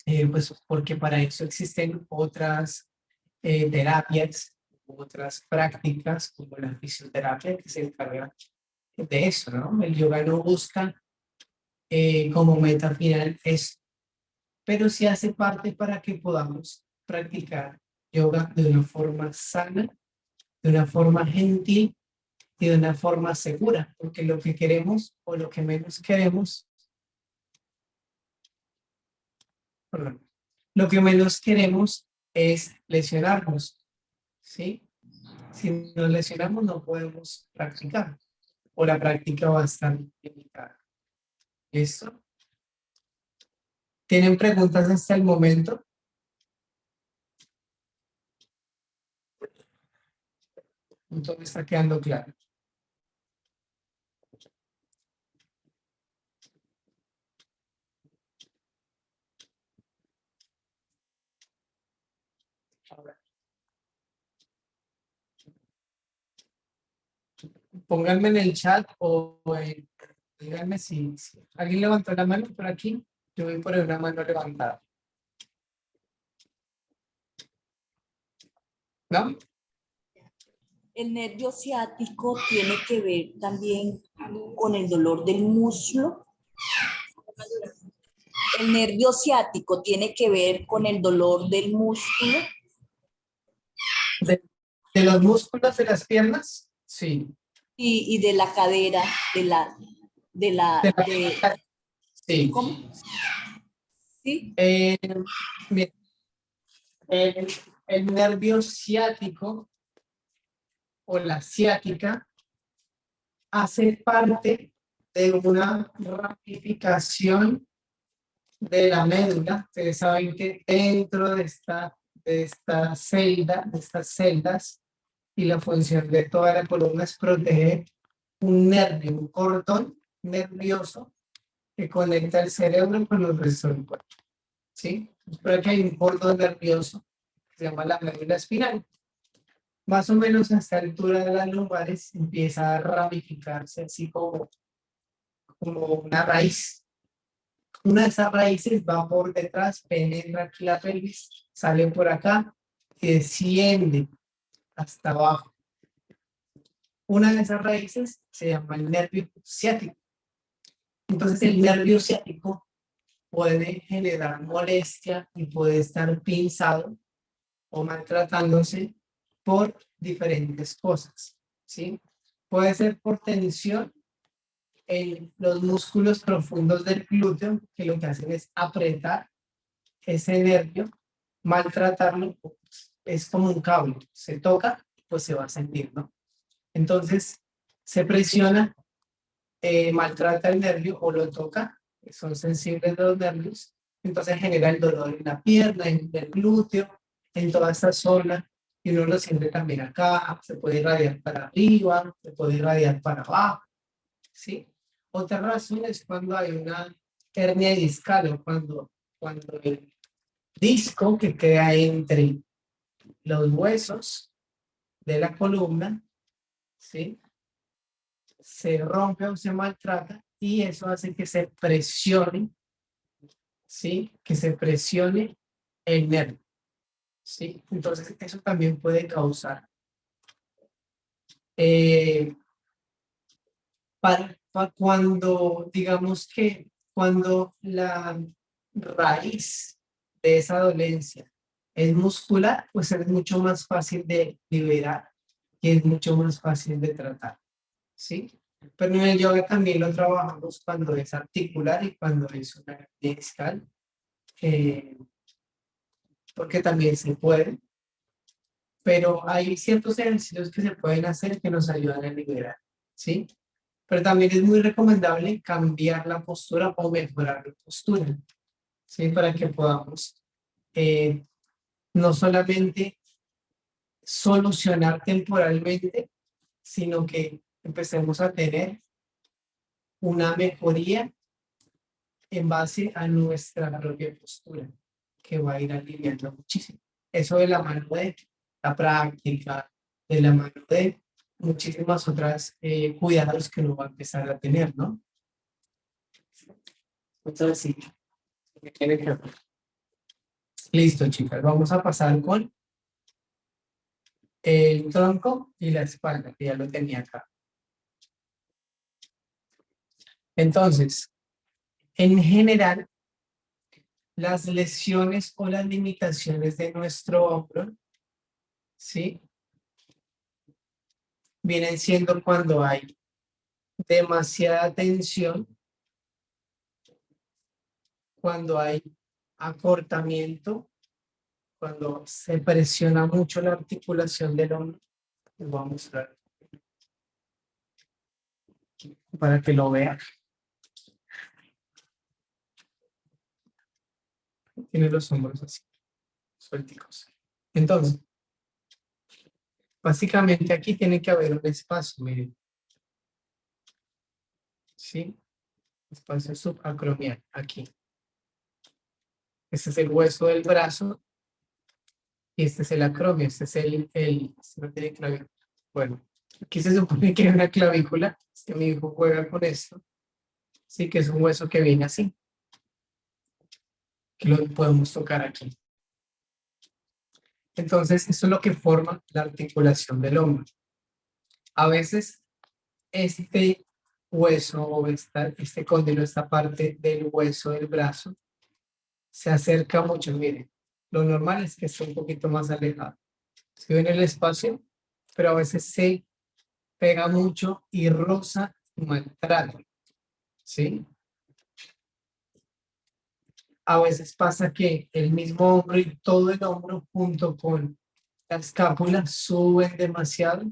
pues porque para eso existen otras terapias, otras prácticas como la fisioterapia que se encarga de eso, ¿no? El yoga no busca como meta final esto, pero sí hace parte para que podamos practicar yoga de una forma sana, de una forma gentil y de una forma segura, porque lo que queremos o lo que menos queremos, perdón, lo que menos queremos es lesionarnos, ¿sí? Si nos lesionamos no podemos practicar, o la práctica va a estar limitada. ¿Listo? ¿Tienen preguntas hasta el momento? Todo está quedando claro. Ahora, pónganme en el chat o díganme si alguien levantó la mano por aquí. Yo voy por una mano levantada. ¿No? El nervio ciático tiene que ver también con el dolor del muslo. El nervio ciático tiene que ver con el dolor del músculo. De los músculos de las piernas, sí. Y de la cadera, Sí. ¿cómo? ¿Sí? Mira, el nervio ciático o la ciática hace parte de una ramificación de la médula. Ustedes saben que dentro de esta celda, de estas celdas, y la función de toda la columna es proteger un nervio, un cordón nervioso que conecta el cerebro con los restos del cuerpo. ¿Sí? Pero aquí hay un cordón nervioso que se llama la médula espinal. Más o menos a esta altura de las lumbares empieza a ramificarse así como una raíz. Una de esas raíces va por detrás, penetra aquí la pelvis, sale por acá y desciende hasta abajo. Una de esas raíces se llama el nervio ciático. Entonces el nervio ciático puede generar molestia y puede estar pinzado o maltratándose por diferentes cosas, ¿sí? Puede ser por tensión en los músculos profundos del glúteo, que lo que hacen es apretar ese nervio, maltratarlo, es como un cable, se toca, pues se va a sentir, ¿no? Entonces, se presiona, maltrata el nervio o lo toca, son sensibles de los nervios, entonces genera el dolor en la pierna, en el glúteo, en toda esta zona, y uno lo siente también acá, se puede irradiar para arriba, se puede irradiar para abajo, ¿sí? Otra razón es cuando hay una hernia discal o cuando el disco que queda entre los huesos de la columna, ¿sí? Se rompe o se maltrata y eso hace que se presione, ¿sí? Que se presione el nervio, ¿sí? Entonces eso también puede causar para cuando, digamos que cuando la raíz de esa dolencia es muscular, pues es mucho más fácil de liberar y es mucho más fácil de tratar, ¿sí? Pero en el yoga también lo trabajamos cuando es articular y cuando es una hernia discal. porque también se puede, pero hay ciertos ejercicios que se pueden hacer que nos ayudan a liberar, ¿sí? Pero también es muy recomendable cambiar la postura o mejorar la postura, ¿sí? Para que podamos no solamente solucionar temporalmente, sino que empecemos a tener una mejoría en base a nuestra propia postura, que va a ir aliviando muchísimo. Eso de la mano de la práctica, de la mano de muchísimas otras cuidados que uno va a empezar a tener, ¿no? Entonces, sí, tiene que ver. Listo, chicas, vamos a pasar con el tronco y la espalda, que ya lo tenía acá. Entonces, en general, las lesiones o las limitaciones de nuestro hombro, ¿sí? Vienen siendo cuando hay demasiada tensión, cuando hay acortamiento, cuando se presiona mucho la articulación del hombro. Les voy a mostrar para que lo vean. Tiene los hombros así, suelticos. Entonces, básicamente aquí tiene que haber un espacio, miren. ¿Sí? Espacio subacromial, aquí. Este es el hueso del brazo y este es el acromio, este es este no tiene clavícula. Bueno, aquí se supone que hay una clavícula, es que mi hijo juega con esto, sí que es un hueso que viene así, que lo podemos tocar aquí. Entonces, eso es lo que forma la articulación del hombro. A veces, este hueso o este cóndilo, esta parte del hueso del brazo, se acerca mucho, miren. Lo normal es que esté un poquito más alejado. Se ve en el espacio, pero a veces se pega mucho y roza y maltrata, ¿sí? A veces pasa que el mismo hombro y todo el hombro junto con la escápula suben demasiado,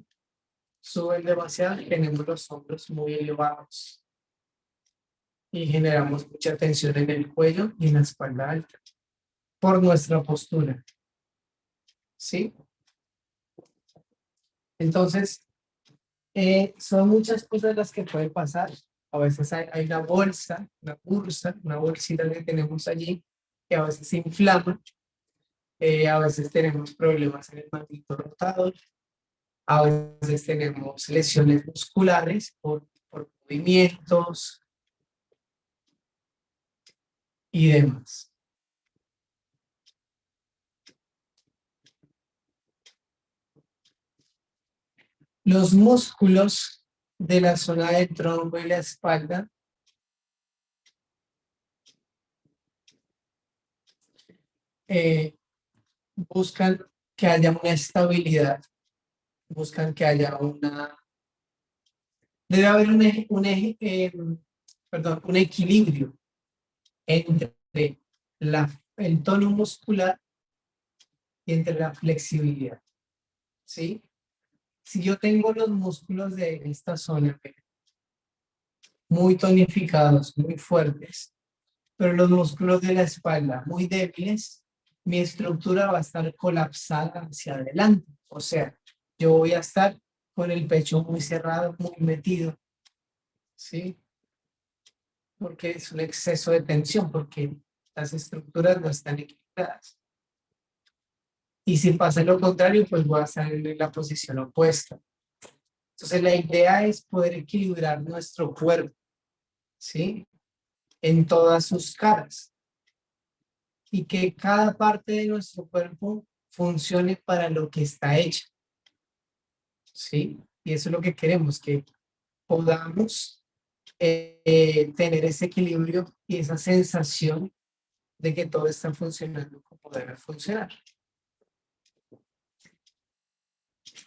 y tenemos los hombros muy elevados y generamos mucha tensión en el cuello y en la espalda alta por nuestra postura, ¿sí? Entonces, son muchas cosas las que pueden pasar. A veces hay una bolsa, una bursa, una bolsita que tenemos allí que a veces se inflama. A veces tenemos problemas en el manguito rotador. A veces tenemos lesiones musculares por movimientos y demás. Los músculos de la zona del tronco y la espalda buscan que haya una estabilidad, buscan que haya debe haber un equilibrio entre el tono muscular y entre la flexibilidad, ¿sí? Si yo tengo los músculos de esta zona muy tonificados, muy fuertes, pero los músculos de la espalda muy débiles, mi estructura va a estar colapsada hacia adelante. O sea, yo voy a estar con el pecho muy cerrado, muy metido, ¿sí? Porque es un exceso de tensión, porque las estructuras no están equilibradas. Y si pasa lo contrario, pues voy a estar en la posición opuesta. Entonces la idea es poder equilibrar nuestro cuerpo, ¿sí? En todas sus caras. Y que cada parte de nuestro cuerpo funcione para lo que está hecha, ¿sí? Y eso es lo que queremos, que podamos tener ese equilibrio y esa sensación de que todo está funcionando como debe funcionar.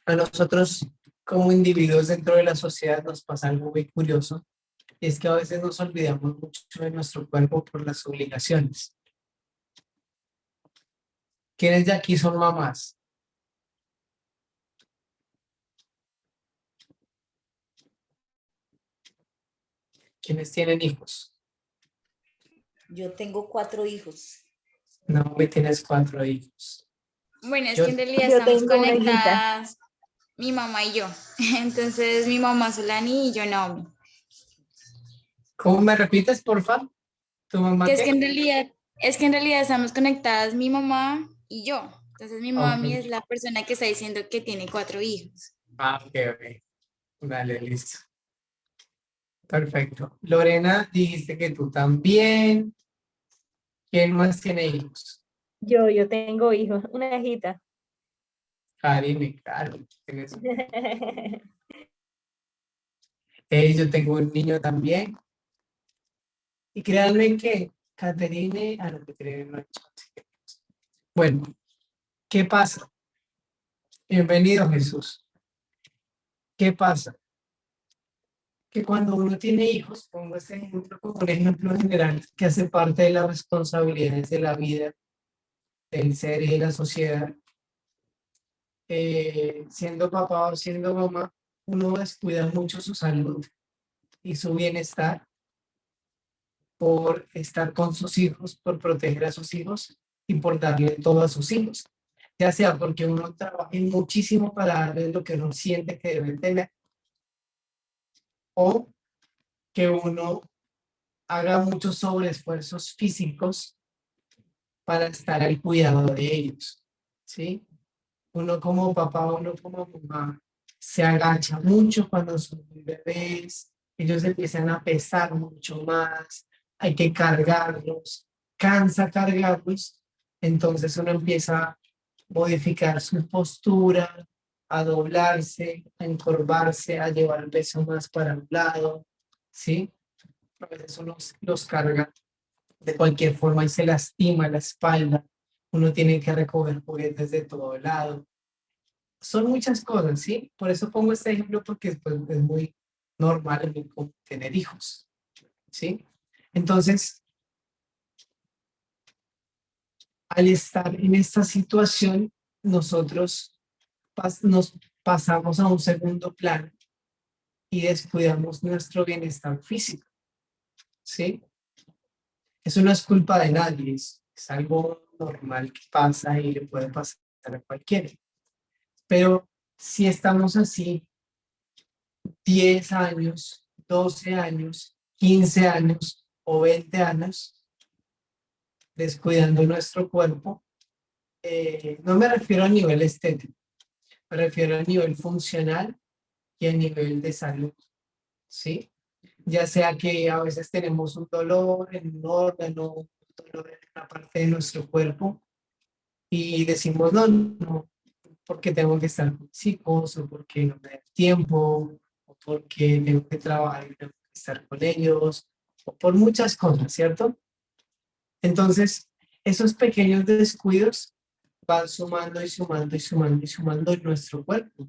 A nosotros, como individuos dentro de la sociedad, nos pasa algo muy curioso, y es que a veces nos olvidamos mucho de nuestro cuerpo por las obligaciones. ¿Quiénes de aquí son mamás? ¿Quiénes tienen hijos? Yo tengo 4 hijos. No, me tienes 4 hijos. Bueno, es Yo, que en realidad Yo estamos tengo una hijita. conectadas mi mamá y yo. Entonces mi mamá Solani y yo Naomi. ¿Cómo me repites, por favor? ¿Tu mamá Que es que qué? en realidad estamos conectadas mi mamá y yo. Entonces mi Ok. mami es la persona que está diciendo que tiene 4 hijos. Ah, ok, ok. Dale, listo. Perfecto. Lorena, dijiste que tú también. ¿Quién más tiene hijos? Yo tengo hijos, una hijita. Karine, claro. Yo tengo un niño también. Y créanme que Caterine, no, Caterine no es. Bueno, ¿qué pasa? Bienvenido, Jesús. ¿Qué pasa? Que cuando uno tiene hijos, pongo este ejemplo como un ejemplo general que hace parte de las responsabilidades de la vida, del ser y de la sociedad, siendo papá o siendo mamá, uno descuida mucho su salud y su bienestar por estar con sus hijos, por proteger a sus hijos y por darle todo a sus hijos. Ya sea porque uno trabaja muchísimo para darles lo que uno siente que deben tener, o que uno haga muchos sobreesfuerzos físicos para estar al cuidado de ellos, ¿sí? Uno como papá, uno como mamá, se agacha mucho cuando son bebés, ellos empiezan a pesar mucho más, hay que cargarlos, cansa cargarlos, entonces uno empieza a modificar su postura, a doblarse, a encorvarse, a llevar el peso más para un lado, ¿sí? A veces uno los carga de cualquier forma y se lastima la espalda, uno tiene que recoger juguetes de todo lado. Son muchas cosas, ¿sí? Por eso pongo este ejemplo porque pues, es muy normal muy común tener hijos, ¿sí? Entonces, al estar en esta situación, nosotros nos pasamos a un segundo plano y descuidamos nuestro bienestar físico, ¿sí? Eso no es culpa de nadie, es algo normal que pasa y le puede pasar a cualquiera. Pero si estamos así 10 años, 12 años, 15 años o 20 años descuidando nuestro cuerpo, no me refiero a nivel estético, me refiero a nivel funcional y a nivel de salud, ¿sí? Ya sea que a veces tenemos un dolor en un órgano, un dolor en una parte de nuestro cuerpo y decimos, no, no, porque tengo que estar con chicos, o porque no me da tiempo, o porque tengo que trabajar y tengo que estar con ellos, o por muchas cosas, ¿cierto? Entonces, esos pequeños descuidos van sumando y sumando y sumando y sumando en nuestro cuerpo.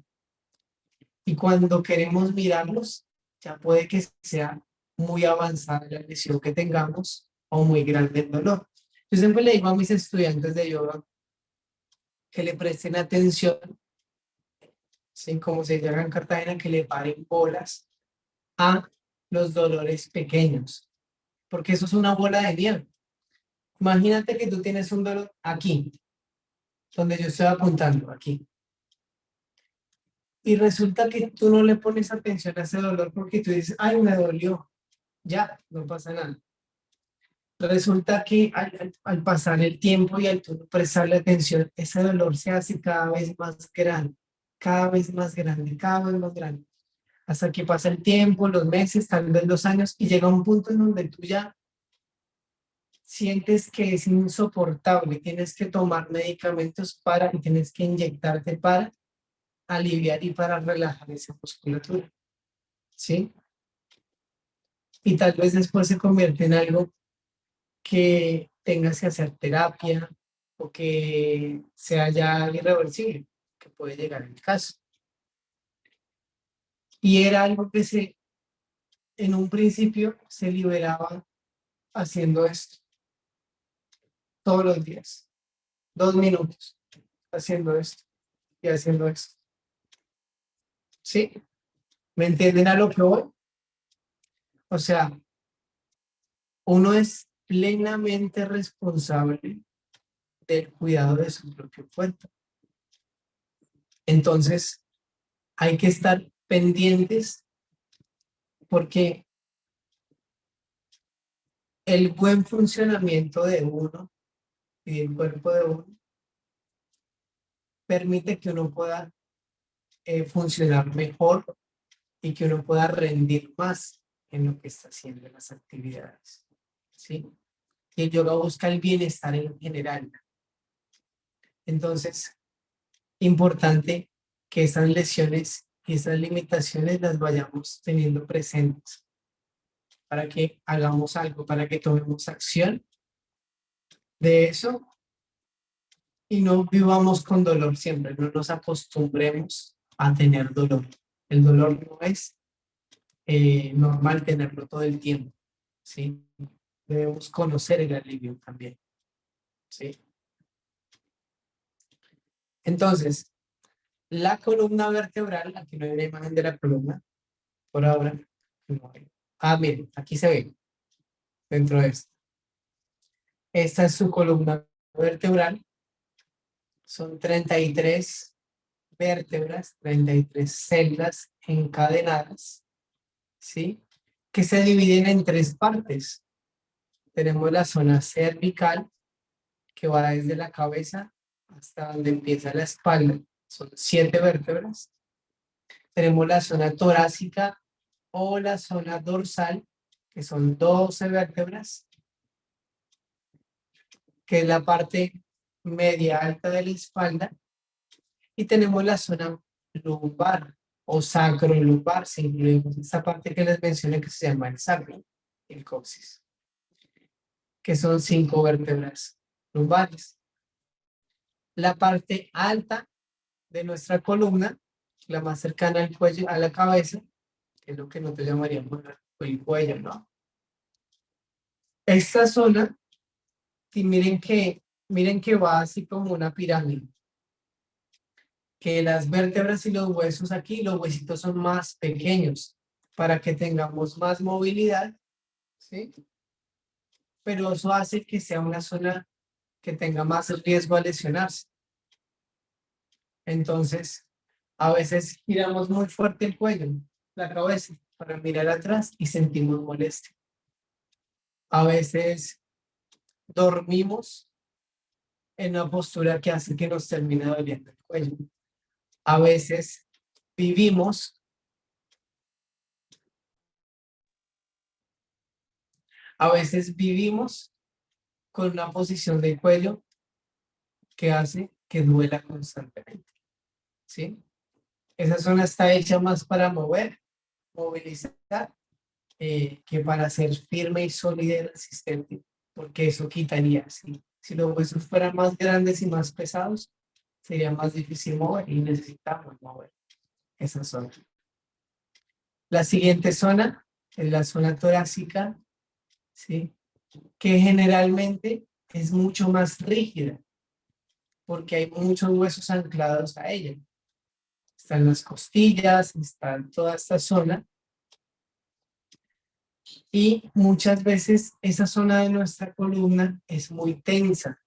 Y cuando queremos mirarlos, ya puede que sea muy avanzada la lesión que tengamos o muy grande el dolor. Yo siempre le digo a mis estudiantes de yoga que le presten atención, ¿sí? Como se llama en Cartagena, que le paren bolas a los dolores pequeños, porque eso es una bola de nieve. Imagínate que tú tienes un dolor aquí, donde yo estoy apuntando, aquí, y resulta que tú no le pones atención a ese dolor porque tú dices, ay, me dolió, ya, no pasa nada. Resulta que al pasar el tiempo y al tú no prestarle atención, ese dolor se hace cada vez más grande, cada vez más grande, cada vez más grande. Hasta que pasa el tiempo, los meses, tal vez los años, y llega un punto en donde tú ya sientes que es insoportable, tienes que tomar medicamentos para, y tienes que inyectarte para aliviar y para relajar esa musculatura, ¿sí? Y tal vez después se convierte en algo que tengas que hacer terapia o que sea ya irreversible, que puede llegar el caso. Y era algo que en un principio se liberaba haciendo esto todos los días, 2 minutos haciendo esto y haciendo esto. ¿Sí? ¿Me entienden a lo que voy? O sea, uno es plenamente responsable del cuidado de su propio cuerpo. Entonces, hay que estar pendientes porque el buen funcionamiento de uno y del cuerpo de uno permite que uno pueda funcionar mejor y que uno pueda rendir más en lo que está haciendo en las actividades. ¿Sí? Y el yoga busca el bienestar en general. Entonces, importante que esas lesiones y esas limitaciones las vayamos teniendo presentes para que hagamos algo, para que tomemos acción de eso y no vivamos con dolor siempre, no nos acostumbremos a tener dolor. El dolor no es normal tenerlo todo el tiempo, ¿sí? Debemos conocer el alivio también, ¿sí? Entonces, la columna vertebral, aquí no hay una imagen de la columna, por ahora. No hay. Miren, aquí se ve, dentro de esto. Esta es su columna vertebral. Son 33 vértebras, 33 celdas encadenadas, ¿sí? Que se dividen en 3 partes. Tenemos la zona cervical, que va desde la cabeza hasta donde empieza la espalda. Son 7 vértebras. Tenemos la zona torácica o la zona dorsal, que son 12 vértebras, que es la parte media alta de la espalda. Y tenemos la zona lumbar o sacrolumbar, si incluimos esta parte que les mencioné que se llama el sacro, el coxis, que son 5 vértebras lumbares. La parte alta de nuestra columna, la más cercana al cuello, a la cabeza, que es lo que nosotros llamaríamos el cuello, ¿no? Esta zona, y miren que va así como una pirámide, que las vértebras y los huesos aquí, los huesitos son más pequeños para que tengamos más movilidad, ¿sí? Pero eso hace que sea una zona que tenga más riesgo a lesionarse. Entonces, a veces giramos muy fuerte el cuello, la cabeza, para mirar atrás y sentimos molestia. A veces dormimos en una postura que hace que nos termine doliendo el cuello. A veces vivimos con una posición del cuello que hace que duela constantemente, ¿sí? Esa zona está hecha más para movilizar, que para ser firme y sólida y resistente, porque eso quitaría, ¿sí? Si los huesos fueran más grandes y más pesados, sería más difícil mover y necesitamos mover esa zona. La siguiente zona es la zona torácica, ¿sí? Que generalmente es mucho más rígida, porque hay muchos huesos anclados a ella. Están las costillas, está toda esta zona. Y muchas veces esa zona de nuestra columna es muy tensa,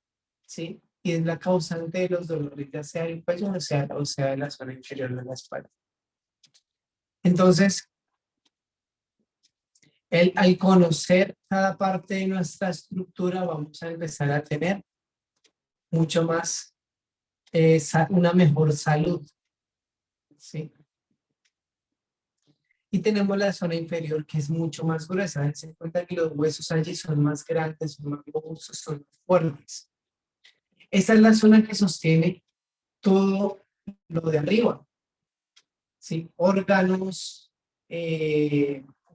¿sí? Y es la causante de los dolores, ya sea del cuello o sea de la zona inferior de la espalda. Entonces, al conocer cada parte de nuestra estructura, vamos a empezar a tener mucho más, una mejor salud, ¿sí? Y tenemos la zona inferior que es mucho más gruesa. Dense en cuenta que los huesos allí son más grandes, son más robustos, son más fuertes. Esa es la zona que sostiene todo lo de arriba, ¿sí? Órganos,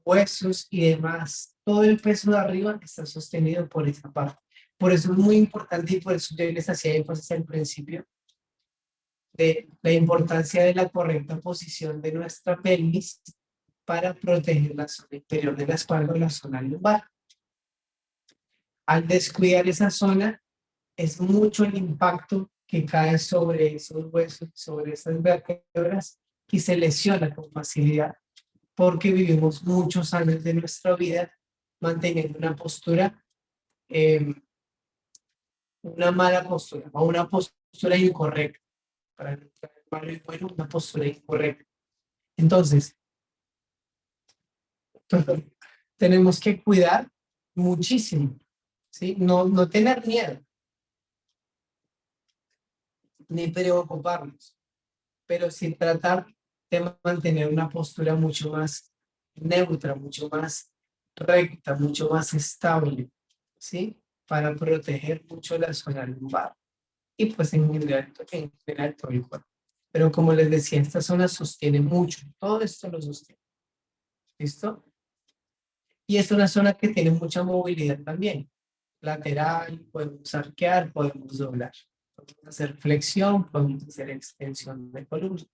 huesos y demás. Todo el peso de arriba está sostenido por esa parte. Por eso es muy importante y por eso yo les hacía énfasis al principio de la importancia de la correcta posición de nuestra pelvis para proteger la zona inferior de la espalda o la zona lumbar. Al descuidar esa zona, es mucho el impacto que cae sobre esos huesos, sobre esas vértebras y se lesiona con facilidad porque vivimos muchos años de nuestra vida manteniendo una postura, una mala postura o una postura incorrecta. Para no entrar en malo y bueno, una postura incorrecta. Entonces, tenemos que cuidar muchísimo, ¿sí? No tener miedo, ni preocuparnos, pero sí tratar de mantener una postura mucho más neutra, mucho más recta, mucho más estable, ¿sí? Para proteger mucho la zona lumbar y pues en general todo el cuerpo. Pero como les decía, esta zona sostiene mucho, todo esto lo sostiene, ¿listo? Y es una zona que tiene mucha movilidad también, lateral, podemos arquear, podemos doblar, podemos hacer flexión, podemos hacer extensión de columna.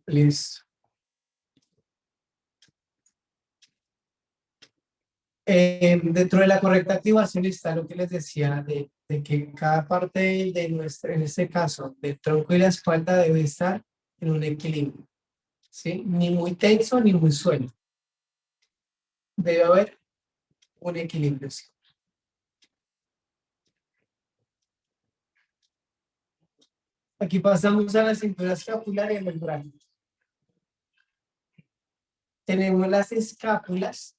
Listo. Dentro de la correcta activación está lo que les decía de que cada parte de nuestra, en este caso, del tronco y la espalda debe estar en un equilibrio, ¿sí? Ni muy tenso ni muy suelto. Debe haber un equilibrio, ¿sí? Aquí pasamos a la cintura escapular y al brazo. Tenemos las escápulas,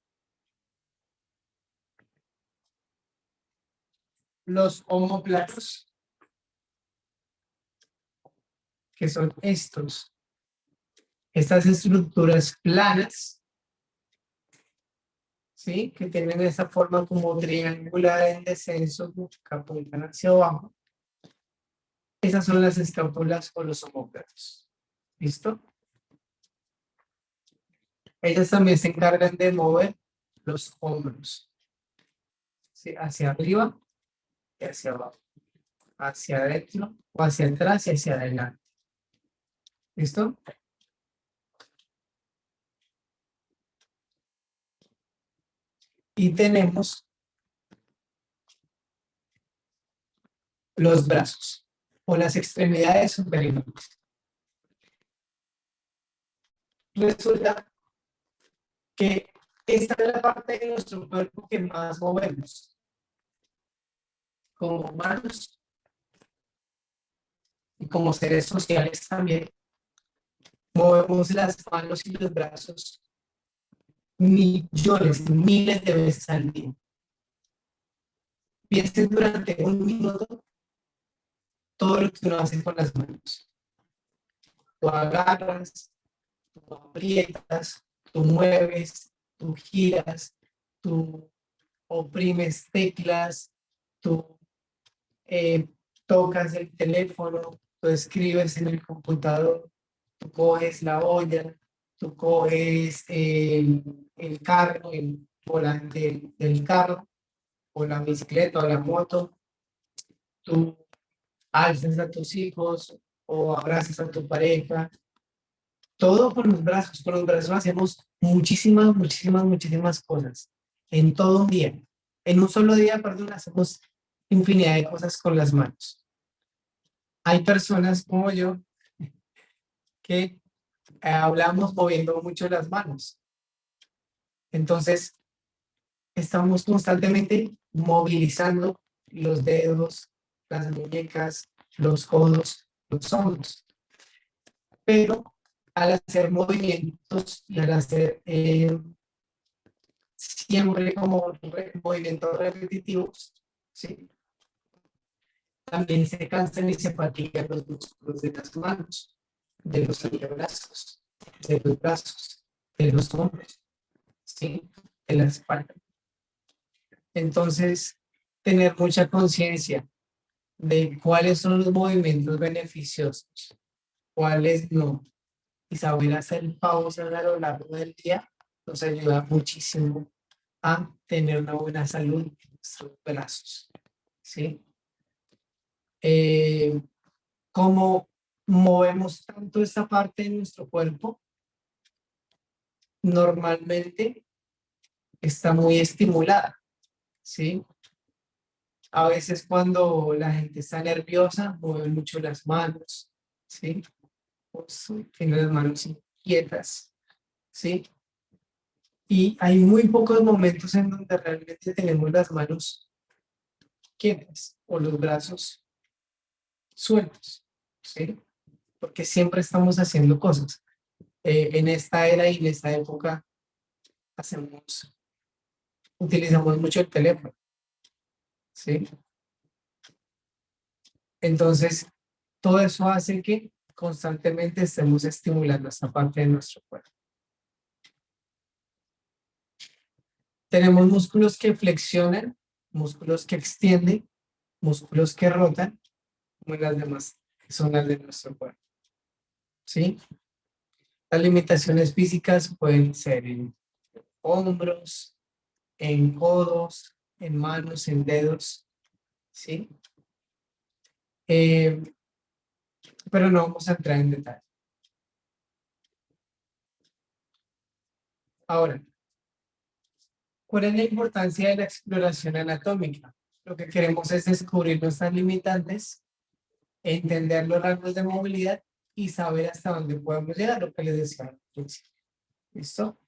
los omóplatos, que son estas estructuras planas, ¿sí? Que tienen esa forma como triangular en descenso, que apuntan hacia abajo. Esas son las escápulas o los omóplatos. ¿Listo? Ellas también se encargan de mover los hombros, ¿sí? Hacia arriba y hacia abajo, hacia adentro o hacia atrás y hacia adelante. ¿Listo? Y tenemos los brazos o las extremidades superiores. Resulta que esta es la parte de nuestro cuerpo que más movemos. Como humanos y como seres sociales también, movemos las manos y los brazos millones, miles de veces al día. Piensen durante un minuto todo lo que uno hace con las manos. Tú agarras, tú aprietas, tú mueves, tú giras, tú oprimes teclas, tú tocas el teléfono, tú escribes en el computador, tú coges la olla, tú coges el carro, el volante del carro, o la bicicleta o la moto, tú alzas a tus hijos o abrazas a tu pareja, todo con los brazos hacemos muchísimas cosas, en todo un día, en un solo día, perdón, hacemos infinidad de cosas con las manos. Hay personas como yo que hablamos moviendo mucho las manos, entonces estamos constantemente movilizando los dedos, las muñecas, los codos, los hombros. Pero al hacer movimientos y al hacer siempre como movimientos repetitivos, ¿sí? También se cansan y se fatigan los músculos de las manos, de los antebrazos, de los brazos, de los hombros, ¿sí? De la espalda. Entonces, tener mucha conciencia de cuáles son los movimientos beneficiosos, cuáles no, y saber hacer pausas a lo largo del día nos ayuda muchísimo a tener una buena salud en nuestros brazos, ¿sí? Como movemos tanto esta parte de nuestro cuerpo, normalmente está muy estimulada, ¿sí? A veces cuando la gente está nerviosa, mueve mucho las manos, ¿sí? Pues, tiene las manos inquietas, ¿sí? Y hay muy pocos momentos en donde realmente tenemos las manos quietas o los brazos sueltos, ¿sí? Porque siempre estamos haciendo cosas. En esta era y en esta época utilizamos mucho el teléfono, ¿sí? Entonces, todo eso hace que constantemente estemos estimulando esta parte de nuestro cuerpo. Tenemos músculos que flexionan, músculos que extienden, músculos que rotan, como las demás zonas de nuestro cuerpo, ¿sí? Las limitaciones físicas pueden ser en hombros, en codos, en manos, en dedos, ¿sí? Pero no vamos a entrar en detalle. Ahora, ¿cuál es la importancia de la exploración anatómica? Lo que queremos es descubrir nuestras limitantes, entender los rangos de movilidad y saber hasta dónde podemos llegar, lo que les decía al principio. ¿Listo?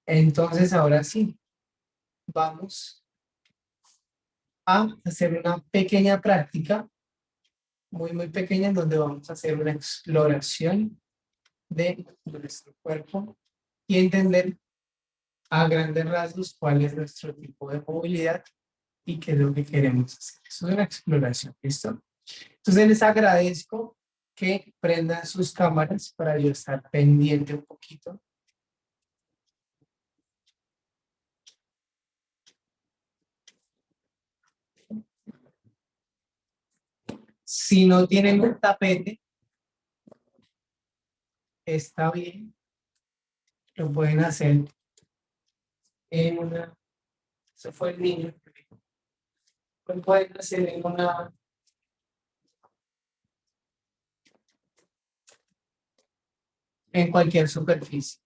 Entonces, ahora sí, vamos a hacer una pequeña práctica, muy pequeña, en donde vamos a hacer una exploración de nuestro cuerpo y entender a grandes rasgos cuál es nuestro tipo de movilidad y qué es lo que queremos hacer. Eso es una exploración, ¿listo? Entonces les agradezco que prendan sus cámaras para yo estar pendiente un poquito. Si no tienen un tapete, está bien, lo pueden hacer en una, eso fue el niño, lo pueden hacer en cualquier superficie,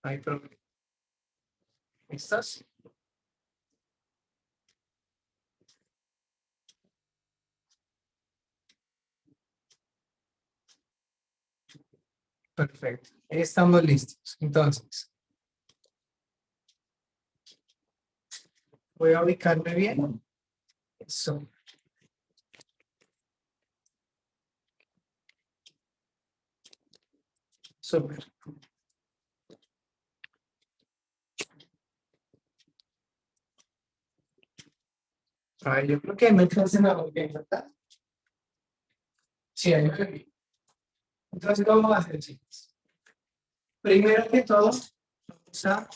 no hay problema. ¿Listos? Perfecto, estamos listos. Entonces, voy a ubicarme bien. Eso. Súper. Ay, yo creo que me alcanza la bien, ¿verdad? Sí, ahí me vi. Entonces, ¿cómo vamos a hacer, chicos? Primero que todo, vamos a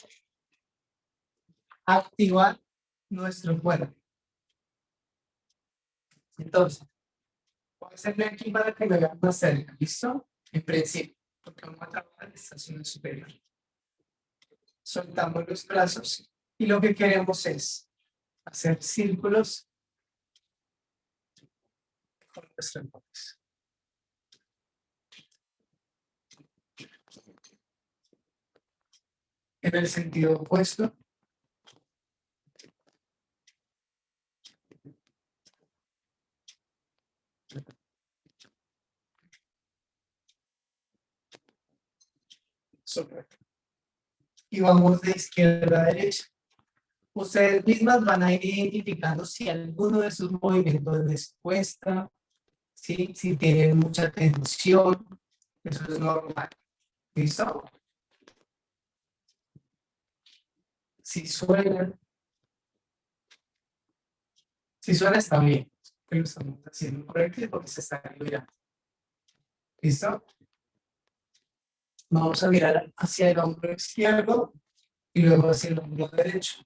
activar nuestro cuerpo. Entonces, voy a hacerle aquí para que me vean más cerca, ¿listo? En principio, porque vamos a trabajar en esta zona superior. Soltamos los brazos y lo que queremos es hacer círculos con nuestras manos. En el sentido opuesto. Súper. Y vamos de izquierda a derecha. Ustedes mismas van a ir identificando si alguno de sus movimientos les cuesta, ¿sí? Si tienen mucha tensión, eso es normal. ¿Listo? Si suena está bien, que lo estamos haciendo correcto porque se está liberando. ¿Listo? Vamos a mirar hacia el hombro izquierdo y luego hacia el hombro derecho.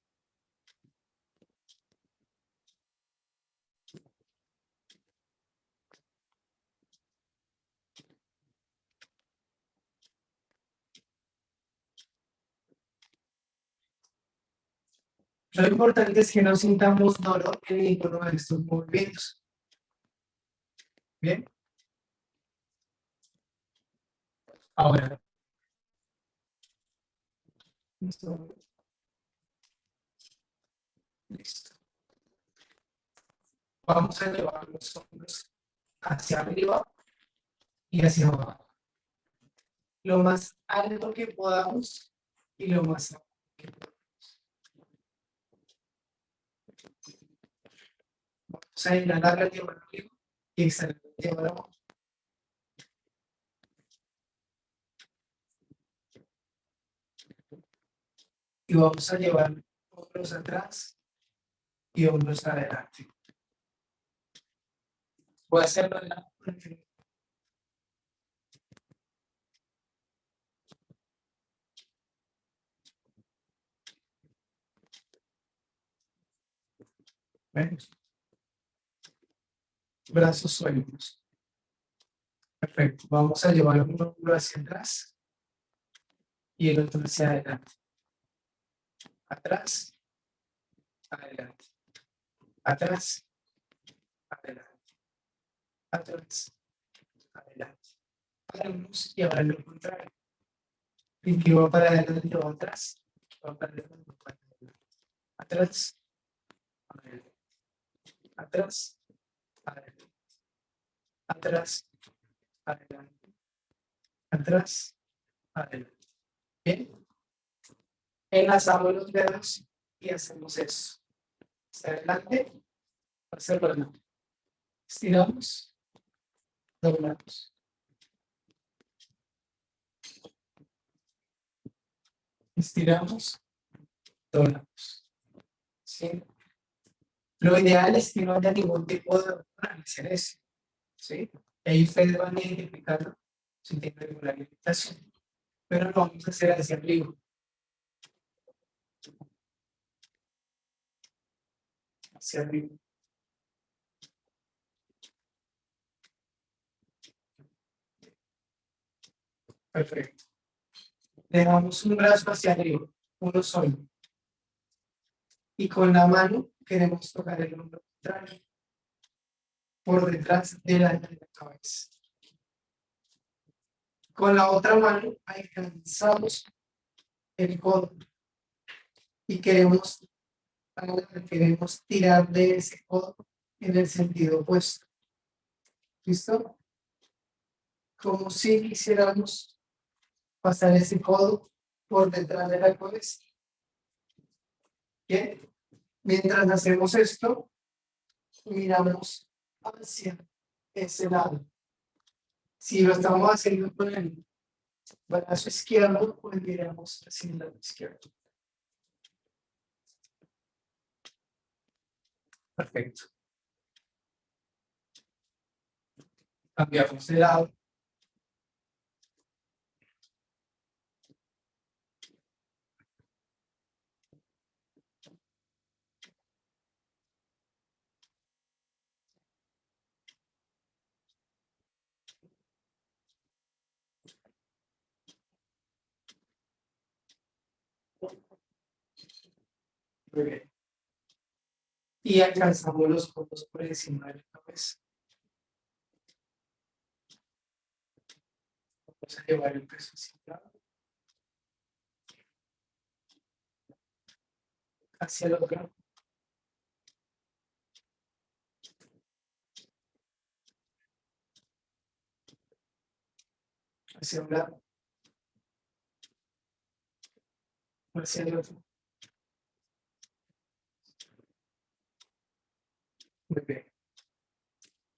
Lo importante es que no sintamos dolor en ninguno de estos movimientos. ¿Bien? Ahora. Listo. Listo. Vamos a llevar los hombros hacia arriba y hacia abajo. Lo más alto que podamos y lo más abajo que podamos. Vamos a inhalar la llevar arriba y exhalar la llevar abajo. Y vamos a llevar hombros atrás y hombros adelante. Voy a hacerlo en la... Bueno. Brazos sueltos. Perfecto. Vamos a llevar un hombro hacia atrás y el otro hacia adelante. Atrás, adelante. Atrás, adelante. Atrás, adelante. Paramos y ahora lo contrario. El que va para adelante va atrás. Va para adelante, va para adelante. Atrás, adelante. Atrás, adelante. Atrás, adelante. Atrás, adelante. Bien. Enlazamos los dedos y hacemos eso. Hacia adelante, hacia adelante. Estiramos, doblamos. Estiramos, doblamos. ¿Sí? Lo ideal es que no haya ningún tipo de parálisis. ¿Sí? Ahí ustedes van identificando si tienen alguna limitación. Pero lo vamos a hacer hacia arriba. Hacia arriba. Perfecto. Dejamos un brazo hacia arriba, uno solo. Y con la mano queremos tocar el hombro contrario por detrás de la cabeza. Con la otra mano alcanzamos el codo y queremos tirar de ese codo en el sentido opuesto. ¿Listo? Como si quisiéramos pasar ese codo por detrás de la cabeza. Bien. Mientras hacemos esto, miramos hacia ese lado. Si lo estamos haciendo con el brazo izquierdo, pues miramos hacia el lado izquierdo. Perfecto. Cambiamos de lado. Muy bien. Y alcanzamos los codos por encima de la cabeza. Vamos a llevar el peso hacia el lado. Hacia el otro. Hacia un lado. Hacia el otro. Muy bien.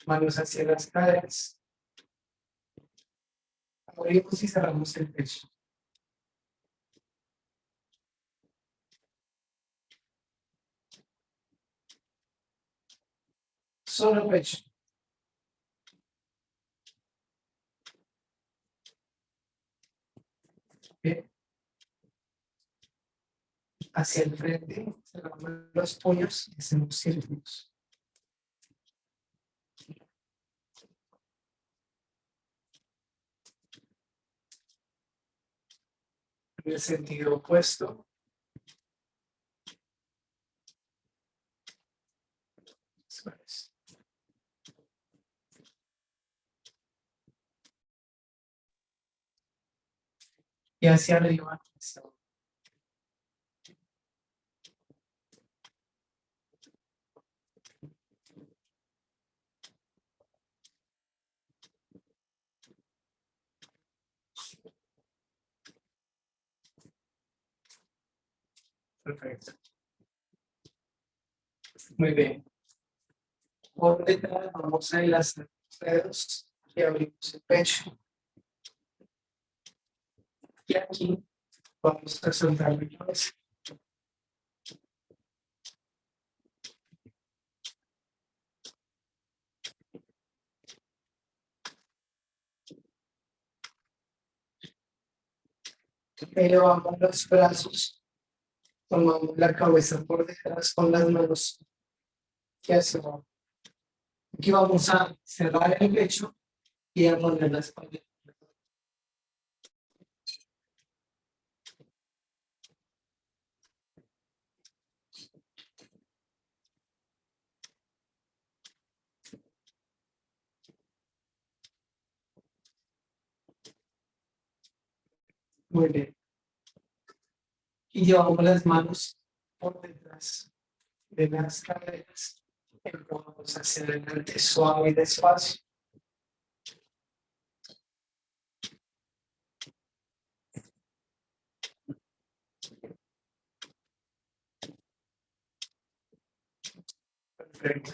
Manos hacia las caderas. Abrimos y cerramos el pecho. Solo pecho. Bien. Hacia el frente, cerramos los puños y hacemos círculos. En el sentido opuesto. Eso es. y hacia arriba. Perfecto. Muy bien. Por detrás vamos a enlazar los dedos y abrimos el pecho. Y aquí vamos a soltar la cabeza. Elevamos los brazos, tomamos la cabeza por detrás con las manos hacia abajo. Aquí vamos a cerrar el pecho y a poner la espalda. Muy bien. Y llevamos las manos por detrás de las caderas. Vamos hacia adelante suave y despacio. Perfecto.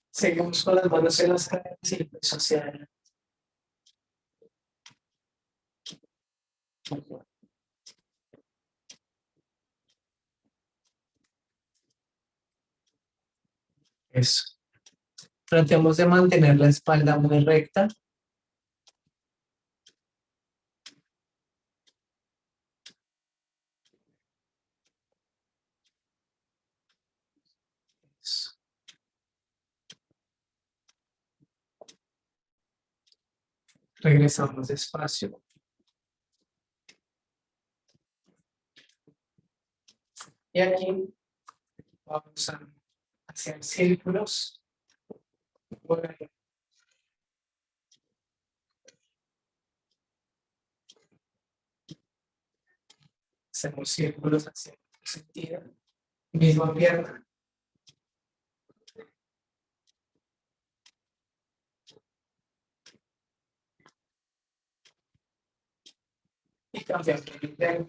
Seguimos con las manos en las caderas y el peso hacia adelante. Eso. Tratemos de mantener la espalda muy recta. Eso. Regresamos despacio. Y aquí vamos a hacer círculos. Bueno. Hacemos círculos hacia el sentido. Misma pierna. Y cambiamos de interno.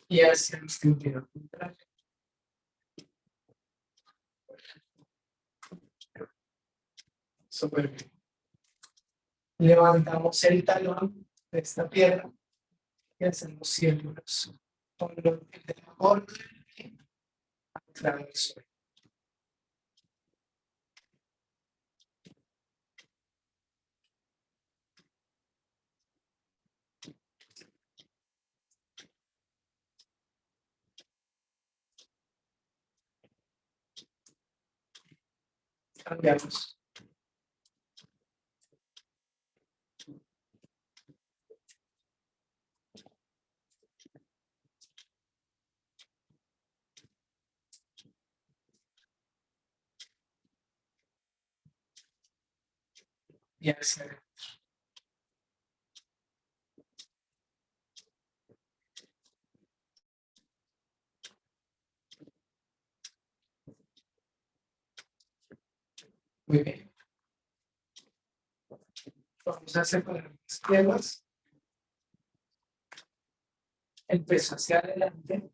Y hacia el sentido contrario. Súper bien. Levantamos el talón de esta pierna y hacemos círculos con el dedo gordo del pie atrás del suelo. Cambiamos. Y hacia adentro. Muy bien. Vamos a separar las piernas. El peso hacia adelante.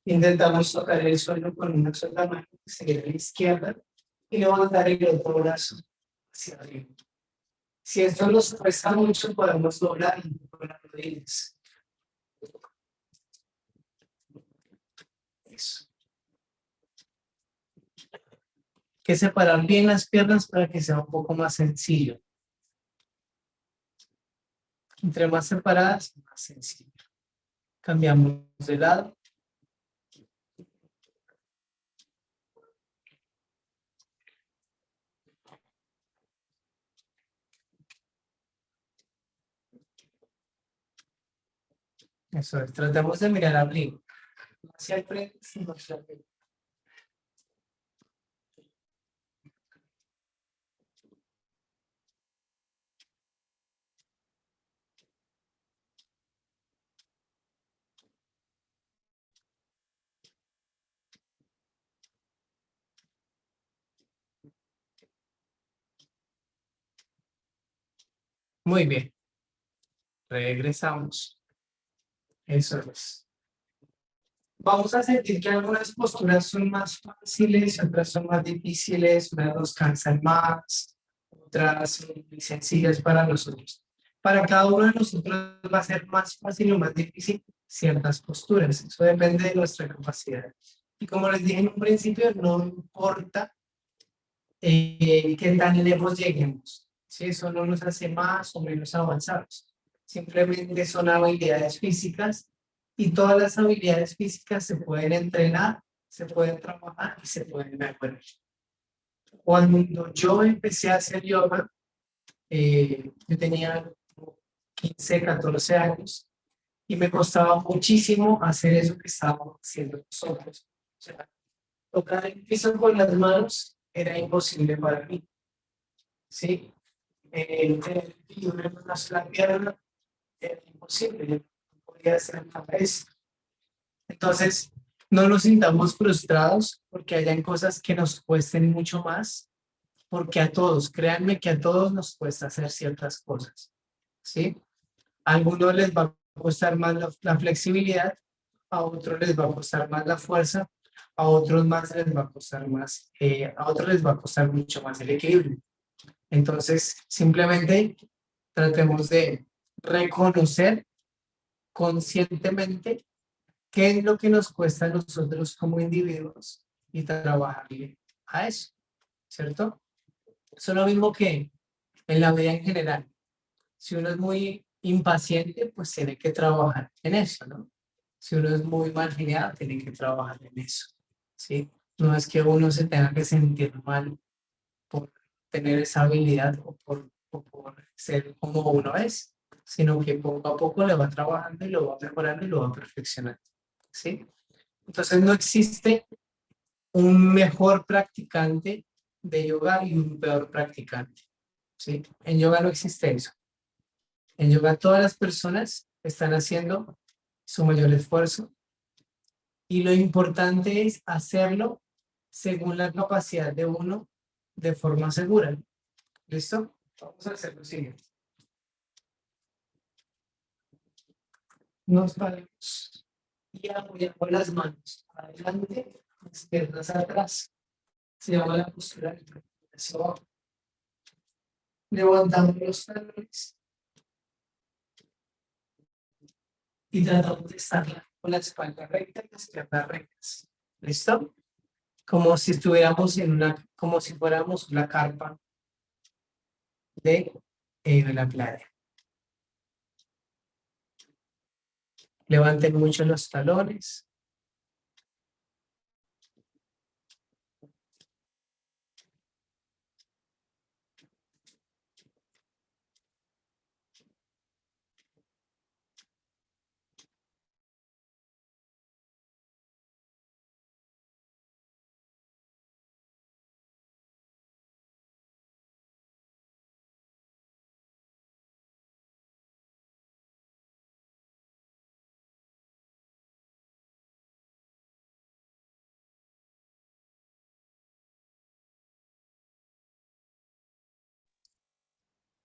Intentamos tocar el suelo con una sola mano, seguir a la izquierda y levantar el otro brazo hacia arriba. Si esto nos cuesta mucho, podemos doblar un poco las rodillas. Eso. Hay que separar bien las piernas para que sea un poco más sencillo. Entre más separadas, más sencillo. Cambiamos de lado. Eso es, tratamos de mirar arriba. hacia el frente, sino hacia el frente. Muy bien. Regresamos. Eso es. Vamos a sentir que algunas posturas son más fáciles, otras son más difíciles, unas nos cansan más, otras son muy sencillas para nosotros. Para cada uno de nosotros va a ser más fácil o más difícil ciertas posturas. Eso depende de nuestra capacidad. Y como les dije en un principio, no importa qué tan lejos lleguemos. ¿Sí? Eso no nos hace más o menos avanzados. Simplemente son habilidades físicas y todas las habilidades físicas se pueden entrenar, se pueden trabajar y se pueden mejorar. Cuando yo empecé a hacer yoga, yo tenía 15, 14 años y me costaba muchísimo hacer eso que estábamos haciendo nosotros. O sea, tocar el piso con las manos era imposible para mí. ¿Sí? Y una sola pierna era imposible, yo no podía hacer nada de eso. Entonces, no nos sintamos frustrados porque hayan cosas que nos cuesten mucho más, porque a todos, créanme que a todos nos cuesta hacer ciertas cosas, ¿sí? A algunos les va a costar más la flexibilidad, a otros les va a costar más la fuerza, a otros más les va a costar más, a otros les va a costar mucho más el equilibrio. Entonces, simplemente tratemos de reconocer conscientemente qué es lo que nos cuesta a nosotros como individuos y trabajarle a eso, ¿cierto? Eso es lo mismo que en la vida en general. Si uno es muy impaciente, pues tiene que trabajar en eso, ¿no? Si uno es muy mal geniado, tiene que trabajar en eso, ¿sí? No es que uno se tenga que sentir mal por tener esa habilidad o por ser como uno es, sino que poco a poco le va trabajando y lo va mejorando y lo va perfeccionando, ¿sí? Entonces no existe un mejor practicante de yoga y un peor practicante, ¿sí? En yoga no existe eso. En yoga todas las personas están haciendo su mayor esfuerzo y lo importante es hacerlo según la capacidad de uno de forma segura. ¿Listo? Vamos a hacer lo siguiente. Nos paramos y apoyamos las manos adelante, las piernas atrás. Se llama la postura de hacia abajo. Levantamos los talones y tratamos de estar con la espalda recta y las piernas rectas. ¿Listo? Como si estuviéramos en una, como si fuéramos la carpa de la playa. Levanten mucho los talones.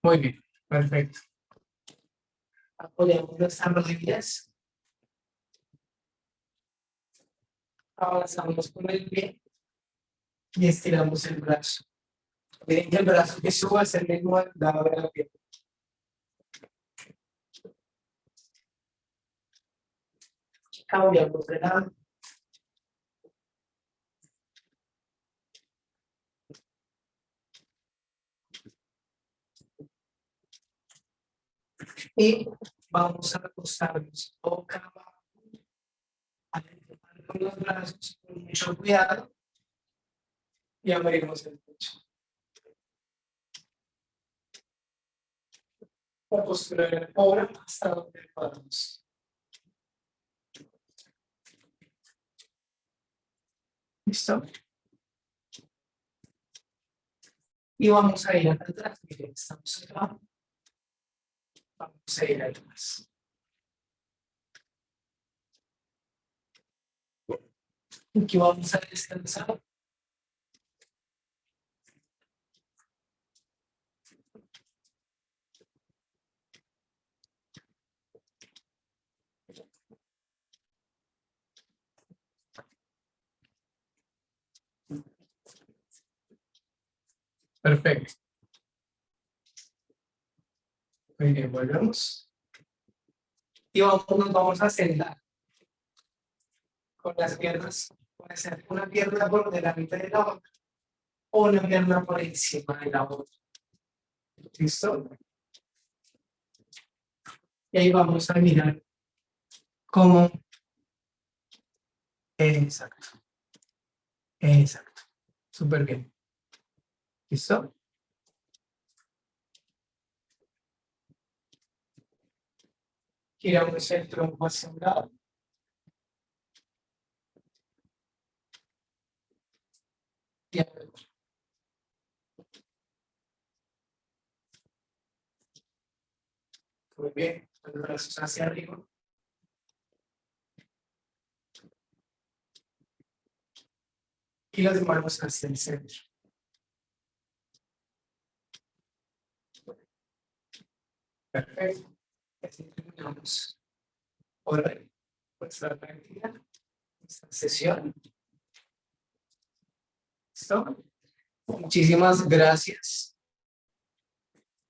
Muy bien, perfecto. Apoyamos nuestras rodillas. Avanzamos con el pie y estiramos el brazo. Miren que el brazo que suba es el mismo al lado de la pierna. Cambiamos de lado. Y vamos a acostarnos boca abajo. Con los brazos con mucho cuidado y abrimos el pecho. La postura de la cobra hasta donde podamos. ¿Listo? Y vamos a ir atrás. Miren, estamos acá. Vamos a ir atrás. Aquí vamos a descansar. Perfecto. Muy bien, volvemos. Y nos vamos a sentar con las piernas. Puede ser una pierna por delante de la otra o una pierna por encima de la otra. ¿Listo? Y ahí vamos a mirar cómo. Exacto. Exacto. Súper bien. ¿Listo? Giramos el tronco hacia un lado. Y al otro. Muy bien. Los brazos hacia arriba. Y las manos hacia el centro. Perfecto. Así terminamos por hoy nuestra práctica, nuestra sesión. ¿Listo? Muchísimas gracias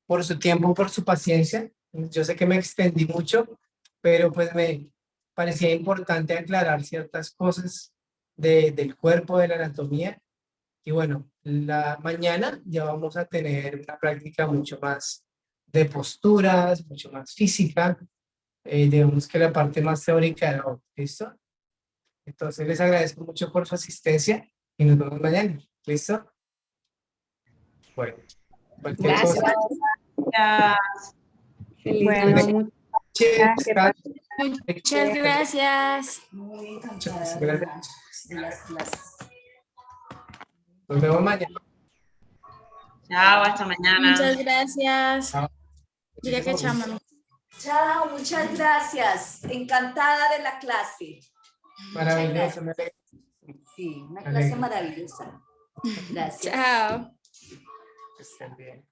por su tiempo, por su paciencia. Yo sé que me extendí mucho, pero pues me parecía importante aclarar ciertas cosas del cuerpo, de la anatomía. Y bueno, la mañana ya vamos a tener una práctica mucho más de posturas, mucho más física. Digamos que la parte más teórica de hoy, ¿listo? Entonces les agradezco mucho por su asistencia y nos vemos mañana, ¿listo? Bueno, cualquier Gracias. cosa. Bueno, Muchas gracias. Muy Muchas encantada gracias. de las clases. Nos vemos mañana. Chao, hasta mañana. Muchas gracias. Chao. Diga que Muchísimo gusto. chámalo. Chao, muchas gracias. Encantada de la clase. Maravilloso. Muchas gracias. Sí, una Me clase alegro. maravillosa. Gracias. Chao. Que estén bien.